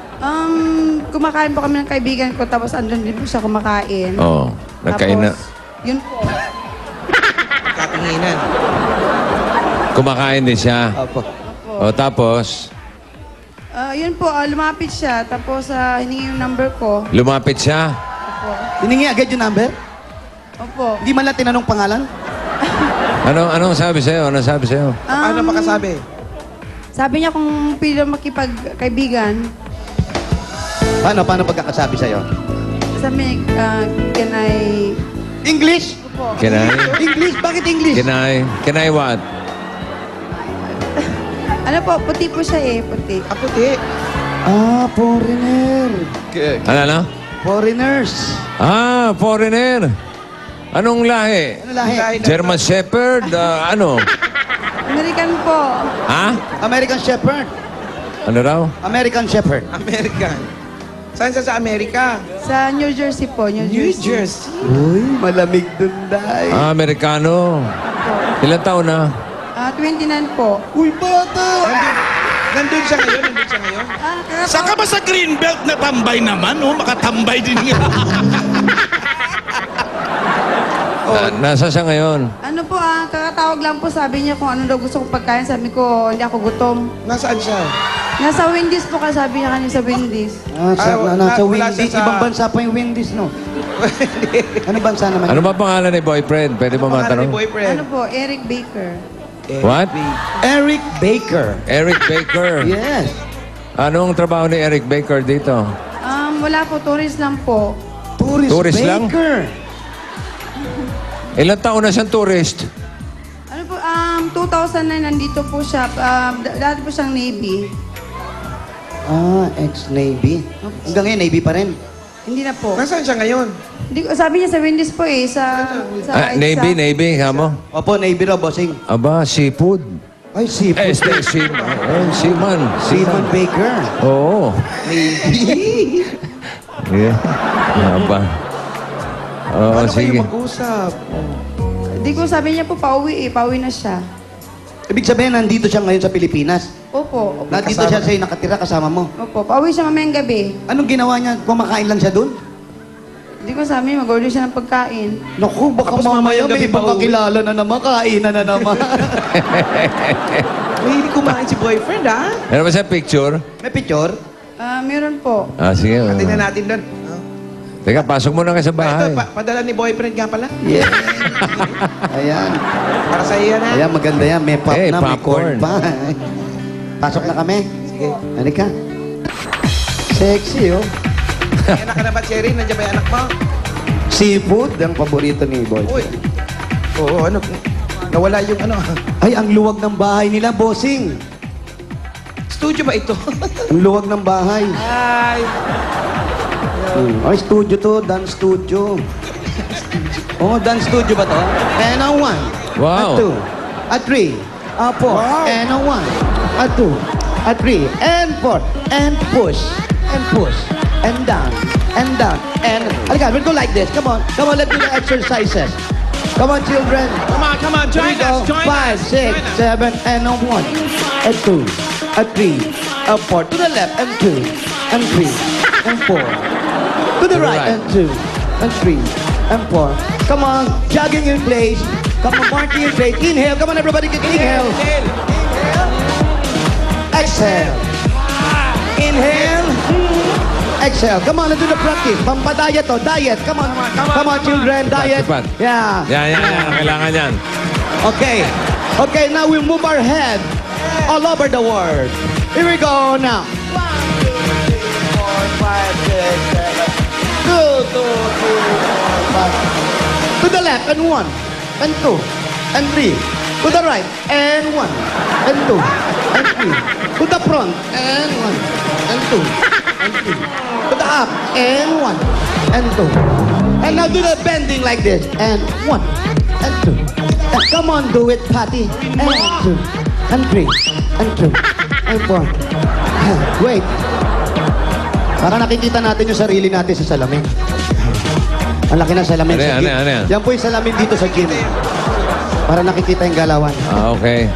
kumakain po kami ng kaibigan ko, tapos andun din po siya kumakain. Oo. Nagkain na. Tapos, yun po. Katinginan. Kumakain din siya. Opo. O tapos, Yun po, lumapit siya, tapos hiningi yung number ko. lumapit siya. Hiningi agad yung number? Opo. Hindi man lang tinanong pangalan? Anong sabi sa'yo? Anong sabi sa'yo? Paano makasabi? Sabi niya kung pili makipagkaibigan, Paano pagkakasabi sa'yo? sabi niya, can I... English? Can I? English? Bakit English? Can I what? Ano po, puti po siya eh, puti. Puti. Foreigner. Ano? Foreigners. Foreigner. Anong lahi? Ano lahi? German Shepherd? Ano? American po. Ha? American Shepherd. Ano raw? American Shepherd. American. Saan siya sa Amerika? Sa New Jersey po, New Jersey. Uy, malamig dun, Day. Amerikano. Ilan taon na? 29 po. Uy, bata! Nandun siya ngayon? Saka ba sa Greenbelt na tambay naman, oh? Makatambay din nga. Nasa siya ngayon? Ano po kakatawag lang po, sabi niya kung ano daw gusto kong pagkain. Sabi ko, hindi ako gutom. Nasaan siya? Nasa Wendy's po ka, sabi niya kanina sa Wendy's. Nasa wala Wendy's. siya sa- Ibang bansa pa yung Wendy's, no? Ano bansa naman? Ano ba pangalan ni boyfriend? Pwede ba Pangalan matanong? ni boyfriend? Ano po, Eric Baker. What? Eric Baker. Eric Baker. Yes. Anong trabaho ni Eric Baker dito? Wala po, tourist lang po. Tourist lang? Baker. Ilang taon na siyang tourist? Ano po, 2009 nandito po siya. Dati po siyang Navy. Ex-Navy. Hanggang ngayon, Navy pa rin. Hindi na po. Nasaan siya ngayon? Sabi niya sa Wendy's po eh, sa Navy, kamo? Opo, Navy raw, bossing. Aba, seafood. Ay, seafood. Seaman. Seaman Baker. Oo. Navy. Yeah. Aba. Oo, Paano kayo sige. mag-usap? Hindi ko sabi niya po, pauwi na siya. Ibig sabihin, nandito siya ngayon sa Pilipinas. Opo. Nandito siya sa'yo nakatira kasama mo. Opo, pauwi siya mamayang gabi. Anong ginawa niya? Kumakain lang siya doon? Hindi ko sabi, mag-order siya ng pagkain. Naku, baka Tapos mamaya mamayang may gabi pa kakilala na naman, kainan na naman. Mahilig kumain si boyfriend, ha? Ano ba siya picture? May picture? Meron po. Sige. Tingnan natin doon. Teka, pasok muna kayo sa Ito, bahay. padala ni boyfriend nga pala. Yeah. Ayan. Para sa iyo na. Ayan, maganda yan. May pop Eh, na, may corn popcorn. pa. Pasok na kami. Sige. Halika. Sexy, oh. May anak ka na ba, Cherry? Nandiyan ba yung anak mo? Seafood, ang paborito ni Boy. Uy. Oo, ano? Nawala yung ano. Ay, ang luwag ng bahay nila, bossing. Studio ba ito? Ang luwag ng bahay. Ay. Ay, studio to, dance studio. Oh, dance studio ba to? And a one. Wow. A two. A three. A four. And a one. A two. A three. And four. And push. And push. And down. And down. And... Halika, we'll go like this. Come on. Come on, let's do the exercises. Come on, children. Come on, Here we join go. us, join 5, us. 6, 7, and a 1, a 2, a 3, a 4. To the left, and 2, and 3, and 4. To the right, and 2, and 3, and 4. Come on, jogging in place. Come on, marching in place. Inhale. Come on, everybody, get inhale. Exhale. Inhale. Exhale. Come on, let's do the practice. Pampa-diet to. Diet. Come on. Come on, children. Diet. Sipat. Yeah. Yan. Kailangan yan. Okay. Okay, now we move our head all over the world. Here we go now. 1, 2, 3, 4, 5, 6, 7. 2, 2, 3, 4, 5. To the left, and 1, and 2, and 3. To the right, and 1, and 2, and 3. To the front, and 1, and 2, and 3. To the up, and 1, and 2. And now do the bending like this. And 1, and 2. And come on, do it, Patty. And 2, and 3, and 2, and 4. Wait. Para nakikita natin yung sarili natin sa salamin. Ang laki ng salamin sa gym. Ano yan? Yan po yung salamin dito sa gym. Para nakikita yung galawan. Okay.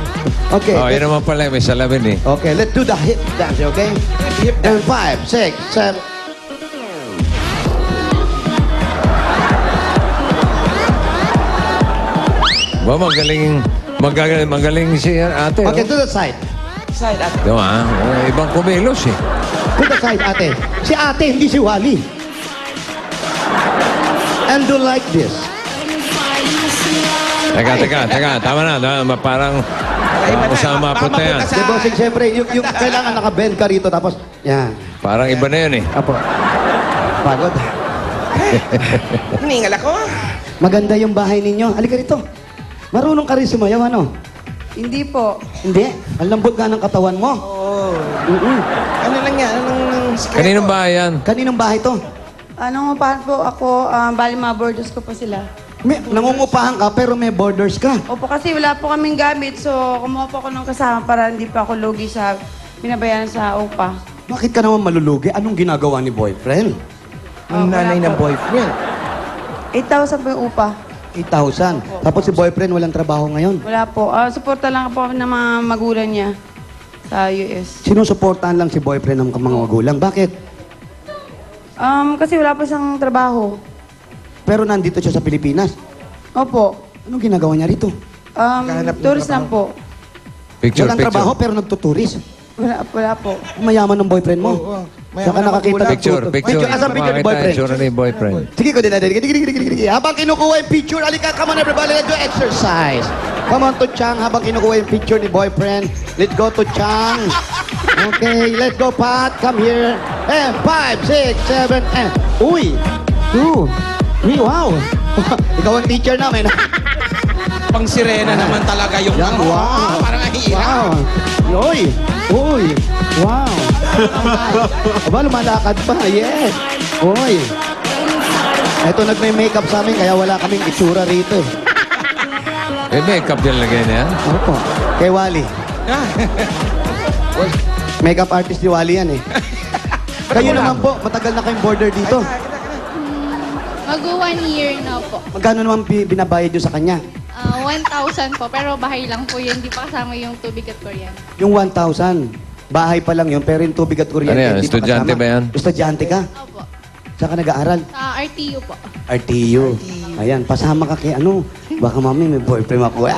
Okay. Oh, yun naman pala. May salamin eh. Okay, let's do the hip dance, okay? And 5, 6, 7. magaling si ate. Okay, Oh. to the side. Side at Diba? Ibang kumilos eh. To the side, ate. Si ate, hindi si Wally. And do like this. Teka. Tama na. Parang usama Baka puti yan. mapunta Si Bossing, siyempre, yung kailangan nakabend ka rito, tapos, yan. Parang iba na yun eh. Apo. Pagod. Hiningal ako. Maganda yung bahay ninyo. Halika rito. Marunong ka rin sumayaw, ano? Hindi po. Hindi. Ang lambot nga ng katawan mo. Oh. Mm-mm. Ano lang yan? Anong sikreto? Kaninong bahay yan? Kaninong bahay to? Anong po ako, bali mga borders ko po sila. Nangungupahan ka, pero may borders ka. Opo, kasi wala po kaming gamit, so kumuha po ako ng kasama para hindi pa ako lugi sa binabayaran sa upa. Bakit ka naman malulugi? Anong ginagawa ni boyfriend? Ang wala nanay po. ng boyfriend. 8,000 po yung upa. 8,000. Tapos si boyfriend walang trabaho ngayon. Wala po. Suporta lang po kami ng mga magulang niya sa US. Sinusuportahan lang si boyfriend ng mga magulang. Bakit? Kasi wala po siyang trabaho. Pero nandito siya sa Pilipinas. Opo. Anong ginagawa niya rito? Tourist lang po. Picture. Walang trabaho pero nagtuturis. Wala po. Mayaman ng boyfriend mo. Saka nakakita ng Picture. Asan picture ni boyfriend? Picture ni boyfriend. Sige ko din. Habang kinukuha yung picture, alika, come on everybody, let's do exercise. Come on to Chang, habang kinukuha yung picture ni boyfriend. Let's go to Chang. Okay, let's go Pat, come here. And 5, 6, 7, and... Uy! 2, 3, wow! Ikaw ang teacher namin. Pang sirena naman talaga yung Yan, ano. wow! Parang ang hirap. Wow! Uy! Uy! Wow! Aba, lumalakad pa. Yes! Uy! Ito nagme-makeup sa amin, kaya wala kaming itsura rito. Makeup din lagay na yan. Opo. Kay Wally. Makeup artist ni Wally yan eh. Kayo naman po, matagal na kayong border dito. Mag-1 year na po. Magkano naman binabayad nyo sa kanya? 1,000 po, pero bahay lang po yun. Hindi pa kasama yung tubig at kuryente. Yung 1,000. Bahay pa lang yun, pero yung tubig at kuryente. Ano yan? hindi pa Estudyante kasama. ba yan? Estudyante ka? Opo. Saan ka nag-aaral? Sa RTU po. RTU. Ayan, pasama ka kay ano. Baka mami, may boyfriend ako.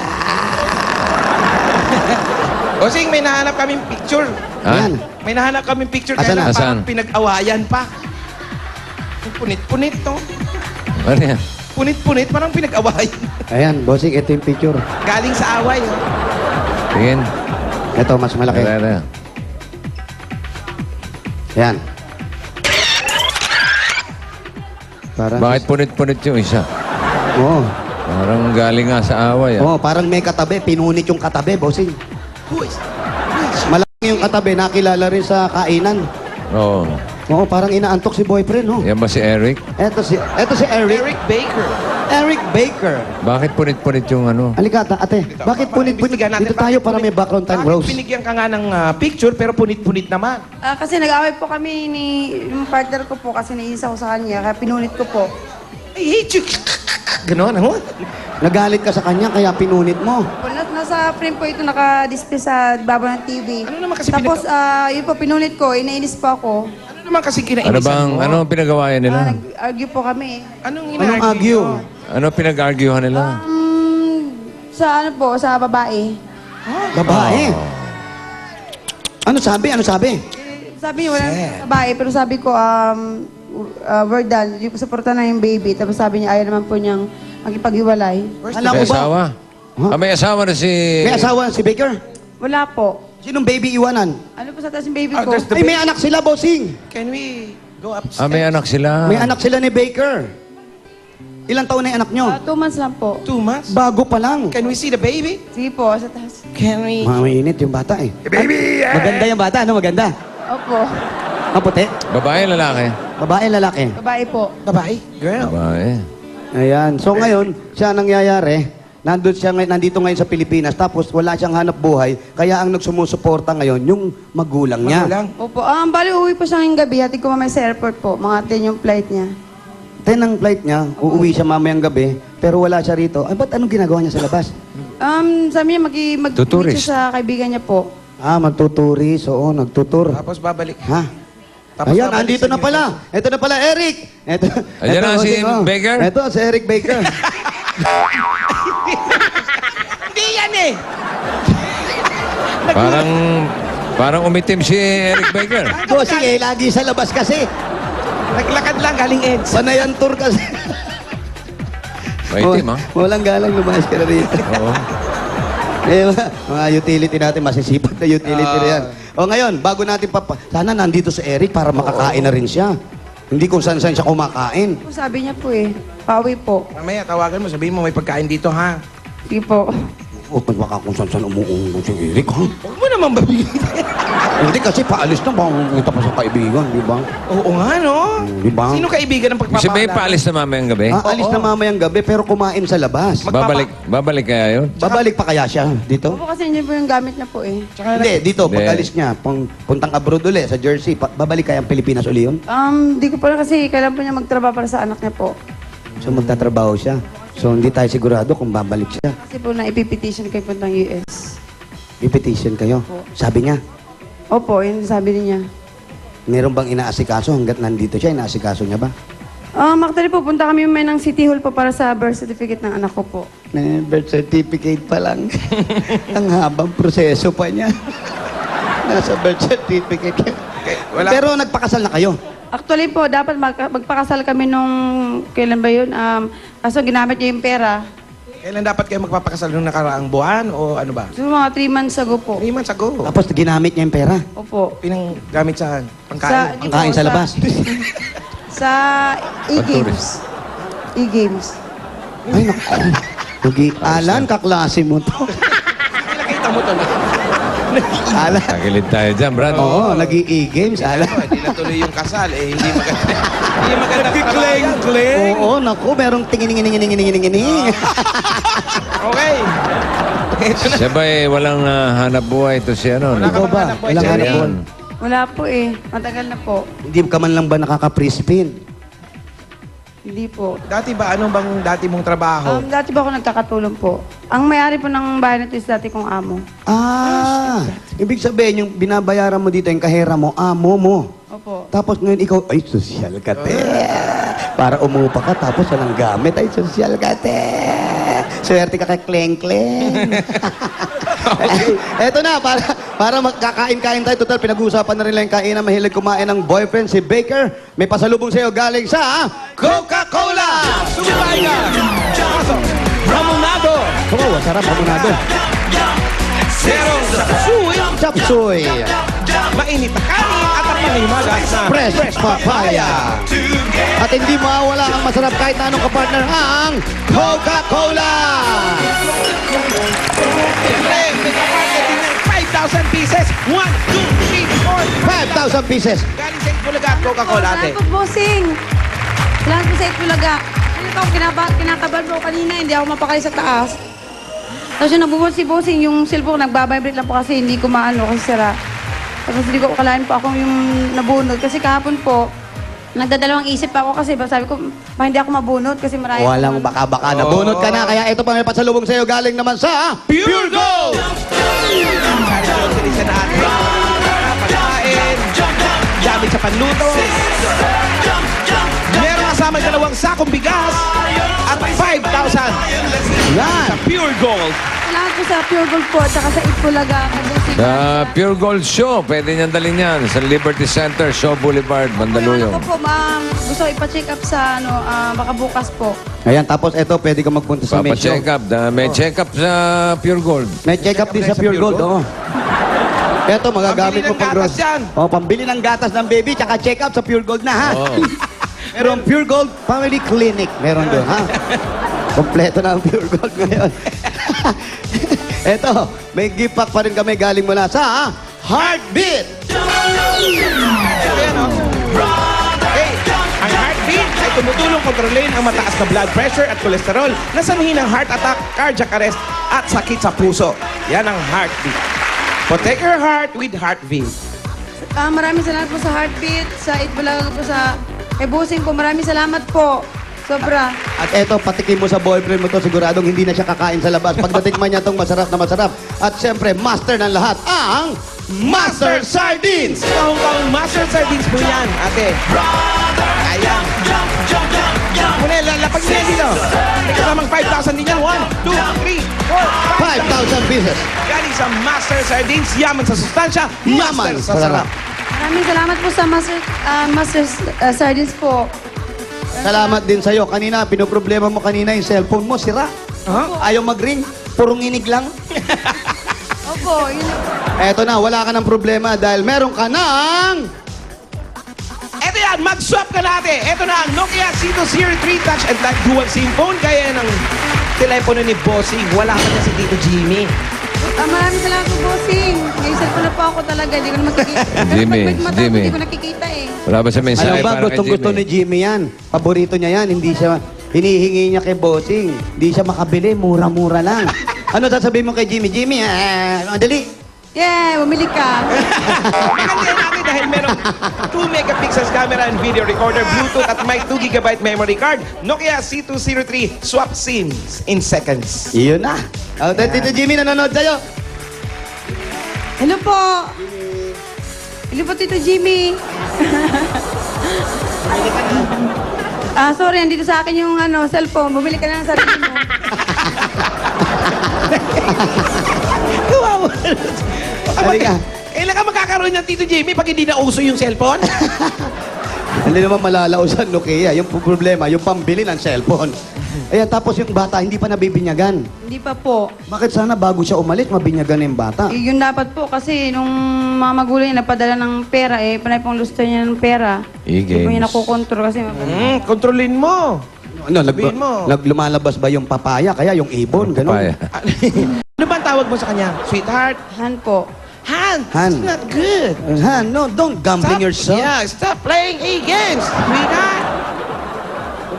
Bossing, may nahanap kaming picture. Ha? Ayan. May nahanap kaming picture Asan kaya na? lang parang Asan? pinag-awayan pa. Ang punit-punit to. Ano yan? Punit-punit, parang pinag-awayan. Ayan, bossing, ito yung picture. Galing sa away. Oh. Tingin. Ito, mas malaki. Tara. Ayan. Parang, Bakit punit-punit yung isa? Oo. Parang galing nga sa away. Oo, parang may katabi. Pinunit yung katabi, bossing. Malaki yung katabi, nakilala rin sa kainan. Oo. Oo, parang inaantok si boyfriend, no? Yan ba si Eric? Eto si Eric. Eric Baker. Eric Baker. Bakit punit-punit yung ano? Halika, ate. Bakit punit-punit? Imbestigahan natin, Dito tayo bakit para may background time, Bakit Rose. binigyan ka nga ng picture pero punit-punit naman? Kasi nag-away po kami ni yung partner ko po kasi naisa ko sa kanya, kaya pinunit ko po. I hate you. Ganon, ano? Nagalit ka sa kanya, kaya pinunit mo. Nasa frame po ito naka-display sa baba ng TV. Ano naman kasi Tapos, yun po, pinunit ko, inainis po ako. Ano naman kasi kinainisan Ano bang, mo? ano ang pinagawayan nila? Nag-argue po kami. Anong Anong argue? Ano pinag-arguhan nila? Sa ano po, sa babae. Babae. Ano sabi? Ano sabi? Sabi niya, wala babae, pero sabi ko, we're done. Yung supportan na yung baby. Tapos sabi niya, ayaw naman po niyang magipag-iwalay. Alam May mo ba? asawa? Huh? May asawa na si... May asawa si Baker? Wala po. Sinong baby iwanan? Ano po sa taas yung baby ko? there's the Ay, may anak sila, bossing. Can we go upstairs? may anak sila. May anak sila ni Baker. Ilang taon na yung anak nyo? 2 months lang po. 2 months? Bago pa lang. Can we see the baby? Sige po, sa taas. Can we... Mainit yung bata eh. Baby! Maganda yung bata, ano? Maganda. Opo. Ang puti. Babae, lalaki? Babae, lalaki. Babae po. Babae? Girl? Babae. Ayan. So ngayon, siya nangyayari, nandito ngayon sa Pilipinas, tapos wala siyang hanap buhay, kaya ang nagsumusuporta ngayon, yung magulang niya. Magulang. Opo. Bali, uwi po siya ngayong gabi. Hatid ko mamaya sa airport po. Mga 10 yung flight niya. 10 ang flight niya, uuwi siya mamayang gabi, pero wala siya rito. Ay, ba't anong ginagawa niya sa labas? Sabi niya, Tuturist. siya sa kaibigan niya po. Magtuturis, oo, nagtutur. Tapos babalik. Ha? Tapos Ayan, babalik andito sa na New pala. Ito na pala, Eric. Ito, Ayan na si Baker? Ito, si Eric Baker. yan eh. Parang umitim si Eric Baker. Bossing eh, lagi sa labas kasi. Naglakad lang galing EDS. Panayan tour kasi. Maitim, ha? Walang galang lumayas ka na rito. Oo. Eh, mga utility natin, masisipag na utility na yan. O ngayon, bago natin sana nandito si Eric para makakain na rin siya. Hindi kung saan-saan siya kumakain. Sabi niya po eh, pauwi po. Mamaya, tawagan mo. Sabihin mo may pagkain dito, ha? Hindi po. Huwag baka kung saan-saan umuungong si Eric, ha? Huwag mo naman babigyan. Hindi kasi paalis na, baka pumunta pa sa kaibigan, di ba? Oo nga, no? Di ba? Sino kaibigan ng Ibig sabihin, pagpapaalala? paalis na mamayang gabi? Aalis na mamayang gabi pero kumain sa labas. Babalik kaya yun? Babalik pa kaya siya dito? Opo kasi hindi po yung gamit niya po eh. Hindi, dito, Hindi. pag alis niya, puntang abroad ulit sa Jersey, babalik kaya ang Pilipinas uli yun? Di ko pa kasi kailan po niya magtrabaho para sa anak niya po. So magtatrabaho siya. So hindi tayo sigurado kung babalik siya. Kasi po na ipipetition kayo puntang US. I-petition kayo. Sabi niya, Opo, yun sabi niya. meron bang inaasikaso hanggat nandito siya? Inaasikaso niya ba? Actually po, punta kami may ng City Hall po para sa birth certificate ng anak ko po. Birth certificate pa lang. Ang habang proseso pa niya. Nasa birth certificate. wala. Pero nagpakasal na kayo. Actually po, dapat magpakasal kami nung, kailan ba yun? Kaso ginamit niya yung pera. Kailan dapat kayo magpapakasal nung nakaraang buwan o ano ba? So mga 3 months ago po. 3 months ago. Tapos ginamit niya yung pera. Opo. Pinanggamit sa pangkain. Di po, Pangkain sa labas. Sa e-games. E-games. Ay, naku. Alan, kaklase mo to. Nakita mo to na. Alan. Tagilid tayo dyan, Brad. Oo, nag-i-games, Alan. Hindi na tuloy yung kasal. Hindi maganda. Hindi maganda. Kling. Oo, naku, merong tingin-tingin-tingin-tingin-tingin. Okay. Ito na. Siya ba walang hanap buhay ito si ano? Wala ka Ikaw bang ba? hanap buhay, Walang Jerry? hanap buhay? Wala po eh. Matagal na po. Hindi ka man lang ba nakaka-pre-spin? Hindi po. Dati ba, ano bang dati mong trabaho? Dati ba ako nagkakatulong po? Ang may-ari po ng bahay na ito is dati kong amo. Ibig sabihin, yung binabayaran mo dito, yung kahera mo, amo mo. Opo. Tapos ngayon ikaw, ay, sosyal ka, te. Para umupa ka, tapos walang gamit, ay, sosyal ka, te. Swerte ka kay Kleng-Kleng. Eto na, para magkakain-kain tayo. Total, pinag-uusapan na rin lang yung kainan. Mahilig kumain ng boyfriend, si Baker. May pasalubong sa'yo galing sa Coca-Cola! Sumabay ka! Hamonado! Oh, sarap, hamonado. Merong sapsuy, Chapsuy. mainit na kanin at ang panghimagas na Fresh papaya. At hindi mawawala ang masarap kahit na anong kapartner ang Coca-Cola! Siyempre, may kapartner din ng 5,000 pieces. 1, 2, 3, 4. 5,000 pieces. Galing sa Itbulaga at Coca-Cola, ate. Salamat po, bossing. Salamat po sa Itbulaga. Hindi ako kinakabahan po kanina. Hindi ako mapakali sa taas. Tapos yung nabubuhat si bossing, yung cellphone nagbabibrate lang po kasi hindi ko maano kasi sira. Tapos hindi ko akalain po ako yung nabunod. Kasi kahapon po, nagdadalawang isip pa ako kasi sabi ko, hindi ako mabunod kasi marami. Walang baka-baka. Nabunod ka na. Kaya ito pa may pasalubong sa'yo galing naman sa Pure Gold! Groceries na natin. Pagkain, gamit sa panluto. Meron kasama dalawang sakong bigas at 5,000 Yan. sa Pure Gold. Salamat po sa Pure Gold po at saka sa Itbulaga. Sa Pure Gold Show, pwede niyan dalhin yan. Sa Liberty Center, Shaw Boulevard, Mandaluyong. Ako po, gusto ko ipa-check up sa baka bukas po. Ayan, tapos ito, pwede ka magpunta sa Medyo. Papa-check up. May check up sa Pure Gold. May check-up din sa Pure Gold, oo. Ito, magagamit mo Pambili ng pang gatas yan. Oh, pambili ng gatas ng baby, tsaka check-up sa Pure Gold na, ha? Oo. Meron Pure Gold Family Clinic. Meron doon, ha? Kompleto na ang Pure Gold ngayon. Ito, may gift pack pa rin kami galing mula sa Heartbeat. Ayan, oh. Hey, ang Heartbeat ay tumutulong kontrolin ang mataas na blood pressure at kolesterol na sanhi ng heart attack, cardiac arrest at sakit sa puso. Yan ang Heartbeat. Protect your heart with Heartbeat. Maraming salamat po sa Heartbeat, sa Itbulaga po sa kay Bossing po. Maraming salamat po. Sobra. At eto, patikim mo sa boyfriend mo to, siguradong hindi na siya kakain sa labas. Pag natikman niya itong masarap na masarap. At siyempre, master ng lahat, ang Master Sardines! Kahong Master Sardines po yan, ate. Ayan. Muna, lalapag niya dito. May kasamang 5,000 din yan. 1, 2, 3, 4, 5,000. 5,000 pieces. Galing sa Master Sardines. Yaman sa sustansya. Yaman Master sa sa sarap. Maraming salamat po sa Master Sardines po. Salamat din sa'yo. Kanina, pinoproblema mo kanina yung cellphone mo, sira. Ayaw mag-ring, purong inig lang. Opo, yun. Eto na, wala ka ng problema dahil meron ka ng... Eto yan, mag-swap ka natin. Eto na ang Nokia C2 Series 3 Touch and Type Dual SIM phone. Gaya ng telepono ni Bossing. Wala pa na si Tito Jimmy. Maraming salamat po, bossing. May cellphone na po ako talaga. Hindi ko na makikita. Jimmy, Hindi ko nakikita eh. Wala ba sa mensahe Alam ba, para kay gustong-gusto ni Jimmy yan. Paborito niya yan. Hindi siya, hinihingi niya kay Bossing. Hindi siya makabili, mura-mura lang. Ano sasabihin mo kay Jimmy? Jimmy, dali. Yeah, bumili ka. Maganda natin dahil merong 2 megapixels camera and video recorder, Bluetooth at may 2 GB memory card. Nokia C203 swap SIMs in seconds. Iyon na. Tito Jimmy, nanonood sa'yo. Hello po. Hello po, Tito Jimmy. Sorry, andito sa akin yung cellphone. Bumili ka na ng sarili mo. Halika. Kailan ka magkakaroon ng Tito Jimmy pag hindi na uso yung cellphone? Hindi naman malalausan Nokia. Yung problema, yung pambili ng cellphone. Ayan, tapos yung bata, hindi pa nabibinyagan. Hindi pa po. Bakit sana bago siya umalis, mabinyagan na yung bata? Yun dapat po kasi nung mga magulang niya napadala ng pera panay pong gusto niya ng pera. Hindi po niya nakukontrol kasi Kontrolin mo. Ano, Sabihin mo. lumalabas ba yung papaya, kaya yung ibon, ganun? Papaya. Ano ba ang tawag mo sa kanya? Sweetheart? Han po. Han. Han. It's not good. Han, no, don't gambling yourself. Yeah, stop playing games, sweetheart.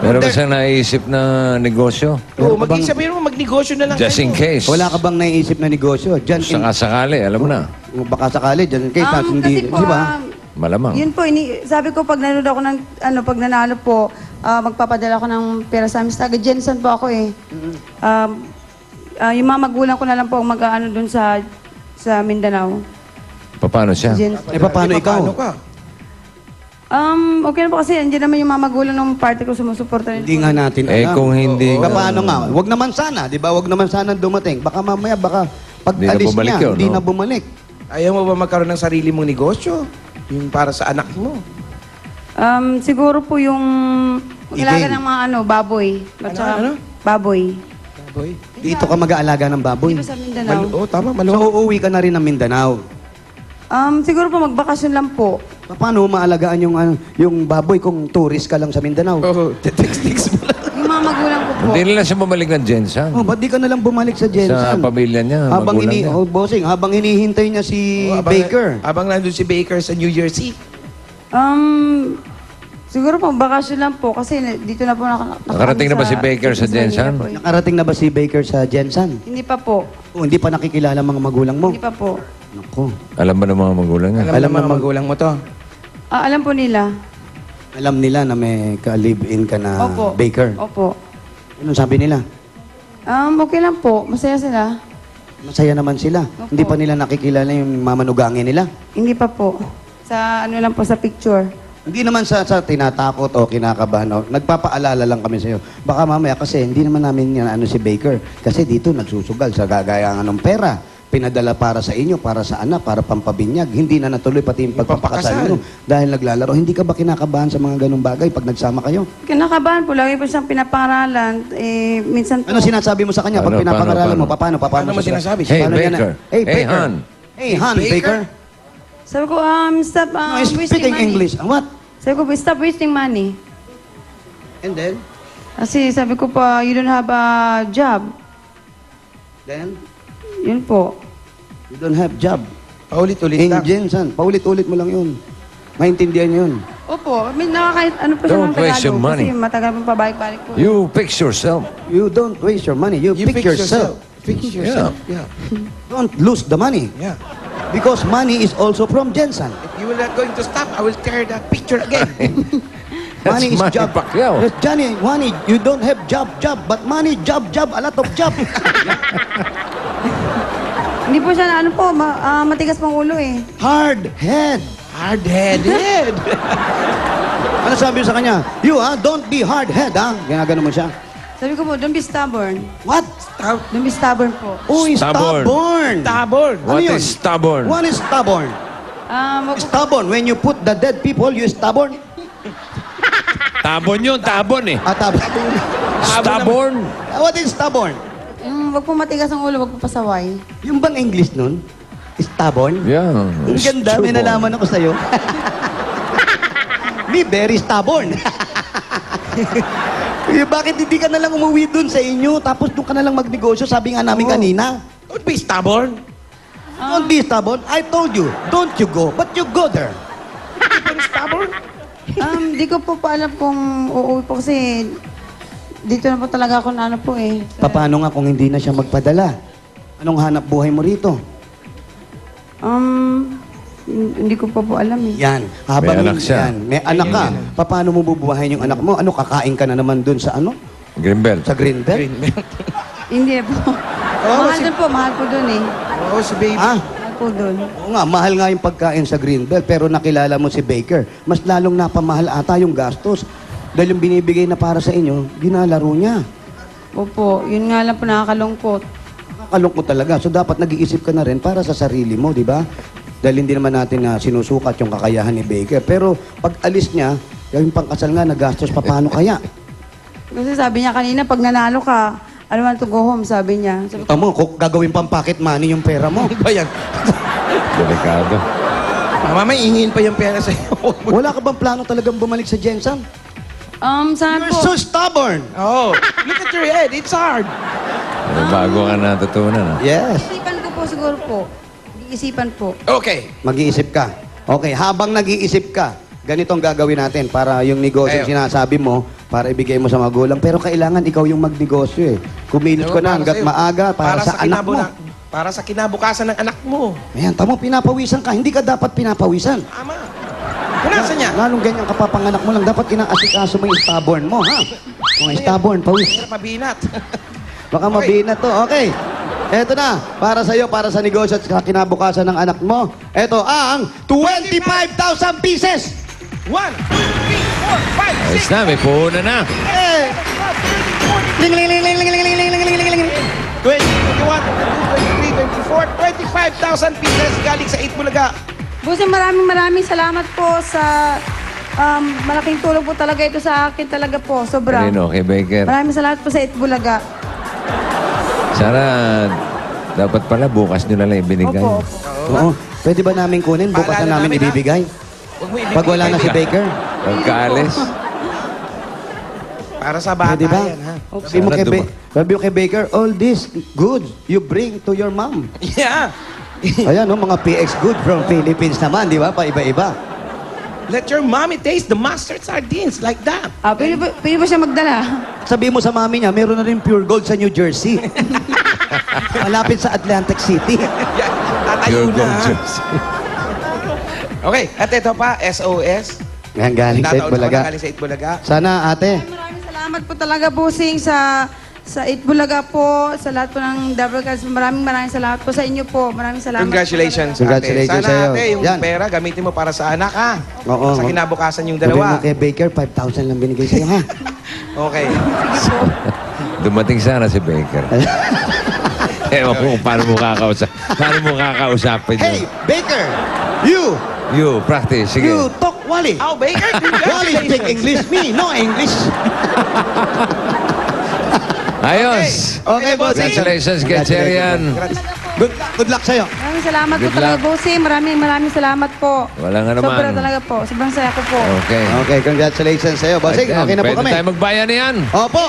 Meron ba siyang naisip na negosyo? Oo, sabihin mo, magnegosyo na lang Just in kayo. case. Wala ka bang naiisip na negosyo? Diyan, Saka-sakali, alam mo na. baka sakali, dyan in case, hindi, Kasi po, di ba? Malamang. yun po, sabi ko pag nanood ako ng, pag nanalo po, magpapadala ko ng pera sa amin. Taga Jensen po ako eh. Yung mga magulang ko na lang po ang mag-ano dun sa Mindanao. Paano siya? Jensen. Paano ikaw? Paano ka? Okay na po kasi andiyan naman yung mga magulang ng party ko sumusuporta rin. Hindi nga natin Eh, alam. kung hindi- Paano nga? Wag naman sana, di ba? Wag naman sana dumating. Baka mamaya, pag Hindi na alis bumalik niya, yun, hindi no? na bumalik. Ayaw mo ba magkaroon ng sarili mong negosyo? Yung para sa anak mo. Siguro po yung ilaga I-game. ng mga baboy. At saka Ano? Baboy. Boy. Dito ka mag-aalaga ng baboy. Dito sa Mindanao. Tama, So, maluwag. uuwi ka na rin ng Mindanao. Siguro po magbakasyon lang po. Paano maalagaan yung baboy kung tourist ka lang sa Mindanao? Oo, text mo lang. Yung mga magulang ko po. Hindi nila siya bumalik ng Jensen. Oh, ba't di ka na lang bumalik sa Jensen? Sa pamilya niya, Habang magulang niya. bossing, habang hinihintay niya si Baker. Abang nandun si Baker sa New Jersey. Siguro po bakasyon lang po kasi dito na po Nakarating na ba si Baker sa Jensen? po eh. Nakarating na ba si Baker sa Jensen? Hindi pa po. Oh, hindi pa nakikilala mga magulang mo? Hindi pa po. Naku. Alam ba ng mga magulang niya? Alam ng mga magulang mo to. Alam po nila. Alam nila na may ka-live-in ka na Opo. Baker. Opo. Anong sabi nila? Okay lang po. Masaya sila. Masaya naman sila. Opo. Hindi pa nila nakikilala yung mamanugangi nila. Hindi pa po. Sa lang po sa picture. Hindi naman sa tinatakot o kinakabahan. O, nagpapaalala lang kami sa'yo. Baka mamaya kasi hindi naman namin yan si Baker. Kasi dito nagsusugal sa gagayangan ng pera. Pinadala para sa inyo, para sa anak, para pampabinyag. Hindi na natuloy pati yung pagpapakasal nyo. Dahil naglalaro. Hindi ka ba kinakabahan sa mga ganung bagay pag nagsama kayo? Kinakabahan po. Lagi po siyang pinapangaralan. Minsan po. Ano sinasabi mo sa kanya pag Paano, pinapangaralan mo? paano? Paano Ano mo sinasabi? Hey, Paano yan? Baker. Hey, Hey, Baker. Han. Hey, Han, Baker. Sabi ko, stop No, wasting speaking money. English. What? Sabi ko, stop wasting money. And then? Kasi sabi ko pa, you don't have a job. Then? Yun po. You don't have job. Paulit-ulit In lang. Jensen. Paulit-ulit mo lang yun. Maintindihan yun. Opo, kahit ano po siya Don't ng waste your Tagalog. money. Kasi matagal pong pabalik-balik po. You fix yourself. You don't waste your money. You, pick yourself. Fix yourself. Yeah. Don't lose the money. Yeah. Because money is also from Jensen. If you are not going to stop, I will tear the picture again. That's Money is Manny job. Pacquiao. Yes, Johnny, money, you don't have job, but money, job, a lot of job. Hindi po siya na matigas pang ulo eh. Hard head. Hard-headed. Ano sabi mo sa kanya? You, don't be hard head, ha? Ginagano mo siya. Sabi ko po, don't be stubborn. What? Don't be stubborn po. Oh, Stubborn. stubborn. Tabor. What yun? is stubborn? What is stubborn? Wag po- Stubborn. When you put the dead people, you stubborn. Tabon yun, tabon eh. Stubborn. What is stubborn? wag po matigas ang ulo, wag po pasaway. Yung bang English nun? Stubborn? Yeah. Ang ganda, may nalaman ako sa'yo. Me, very stubborn. Bakit hindi ka na lang umuwi dun sa inyo, tapos doon ka na lang magnegosyo, sabi nga namin kanina. Don't be stubborn. Don't be stubborn. I told you, don't you go, but you go there. Stubborn? Di ko po alam kung uuwi po kasi dito na po talaga ako na ano po eh. Paano nga kung hindi na siya magpadala? Anong hanap buhay mo rito? Hindi ko pa po alam eh. Yan. Habang May anak siya. Yan, may anak ka. Paano mo bubuhayin yung anak mo? Ano, kakain ka na naman dun sa ano? Greenbelt. Sa Greenbelt? Hindi po. Mahal dun po, mahal po dun eh. Oo, si baby. Ah, Mahal po dun. oo nga, mahal nga yung pagkain sa Greenbelt, pero nakilala mo si Baker. Mas lalong napamahal ata yung gastos. Dahil yung binibigay na para sa inyo, ginalaro niya. Opo, yun nga lang po nakakalungkot. Nakakalungkot talaga. So dapat nag-iisip ka na rin para sa sarili mo, di ba? Dahil hindi naman natin na sinusukat yung kakayahan ni Baker. Pero pag alis niya, yung pangkasal nga, nagastos pa, paano kaya? Kasi sabi niya kanina, pag nanalo ka, I want to go home, sabi niya. Sabi ko, Tama, kung gagawin pang pocket money yung pera mo. Ba yan? Delikado. Mama, may ingin pa yung pera sa'yo. Wala ka bang plano talagang bumalik sa Jensen? saan You're po? so stubborn. Oh, look at your head. It's hard. May bago ka natutunan. Ah. Yes. Isipan ko po siguro po. Isipan po. Okay. Mag-iisip ka. Okay, habang nag-iisip ka, ganito ang gagawin natin para yung negosyo Ayun. sinasabi mo, para ibigay mo sa magulang. Pero kailangan ikaw yung magnegosyo eh. Kumilos ka na hanggat sa'yo. maaga para sa anak mo. Para sa kinabukasan ng anak mo. Ayan, tamo, pinapawisan ka. Hindi ka dapat pinapawisan. Tama. Punasan niya. Lalong ganyan kapapanganak mo lang, dapat inaasikaso mo yung stubborn mo, ha? Mga stubborn, pawis. Hirap mabinat. Baka mabina to. Okay. Eto na, para sa'yo, para sa negosyo at sa kinabukasan ng anak mo. Eto ang 25,000 pieces! 1, 2, 3, 4, 5, Ayos na, may puhunan na. Eh! Ling, ling, ling, ling, ling, ling, ling, ling, ling, ling, ling, ling. 20, 21, 22, 23, 24, 25,000 pieces galing sa 8 Bulaga. Bossing, maraming salamat po sa malaking tulong po talaga ito sa akin talaga po. Sobra. Kanino, kay Baker. Maraming salamat po sa Itbulaga. Sana, dapat pala bukas nyo na lang ibinigay. Opo, opo. Oo. Pwede ba namin kunin? Bukas Paalala na namin namin, ha? ibibigay. Huwag mo ibigay. Pag wala na si Baker. Pagkaalis. Para sa bata Pwede ba? yan, ha? Sabi mo kay, sabi mo kay Baker, all this good you bring to your mom. Yeah. Ayan, no, mga PX good from Philippines naman, di ba? Paiba-iba. Let your mommy taste the mustard sardines like that. Pwede ba siya magdala? Sabi mo sa mami niya, meron na rin pure gold sa New Jersey. Malapit sa Atlantic City. Yan, tatayo Pure na. gold ha? jersey. Okay, at ito pa, SOS. Yan, galing sa Natataon ako Itbulaga. na galing sa Itbulaga. Sana, ate, Maraming salamat po talaga, Bossing, sa Itbulaga po, sa lahat po ng Double Cards. Maraming salamat po sa inyo po. Maraming salamat. Congratulations, po Congratulations ate. sa'yo. Sana, ate, yung Yan. pera gamitin mo para sa anak, ha? Oo. Sa kinabukasan yung sabi mo dalawa. kay Baker, 5,000 lang binigay sa'yo, ha? Okay. Dumating sana si Baker. Ewan ko kung paano mo kakausapin Hey, yun. Baker! You! You, practice. Sige. You talk Wally! Oh, Baker, Wally speak congratulations. English, me no English. Ayos. Okay, boss. Congratulations kay Cherian. Good luck sa'yo. Maraming salamat po Good talaga, luck. Bossing. Maraming salamat po. Walang anuman. Sobra talaga po. Sobrang saya ko po. Okay. Okay, congratulations sa'yo. Bossing, Ayan, okay na po pwede kami. tayo magbayan niyan. Opo!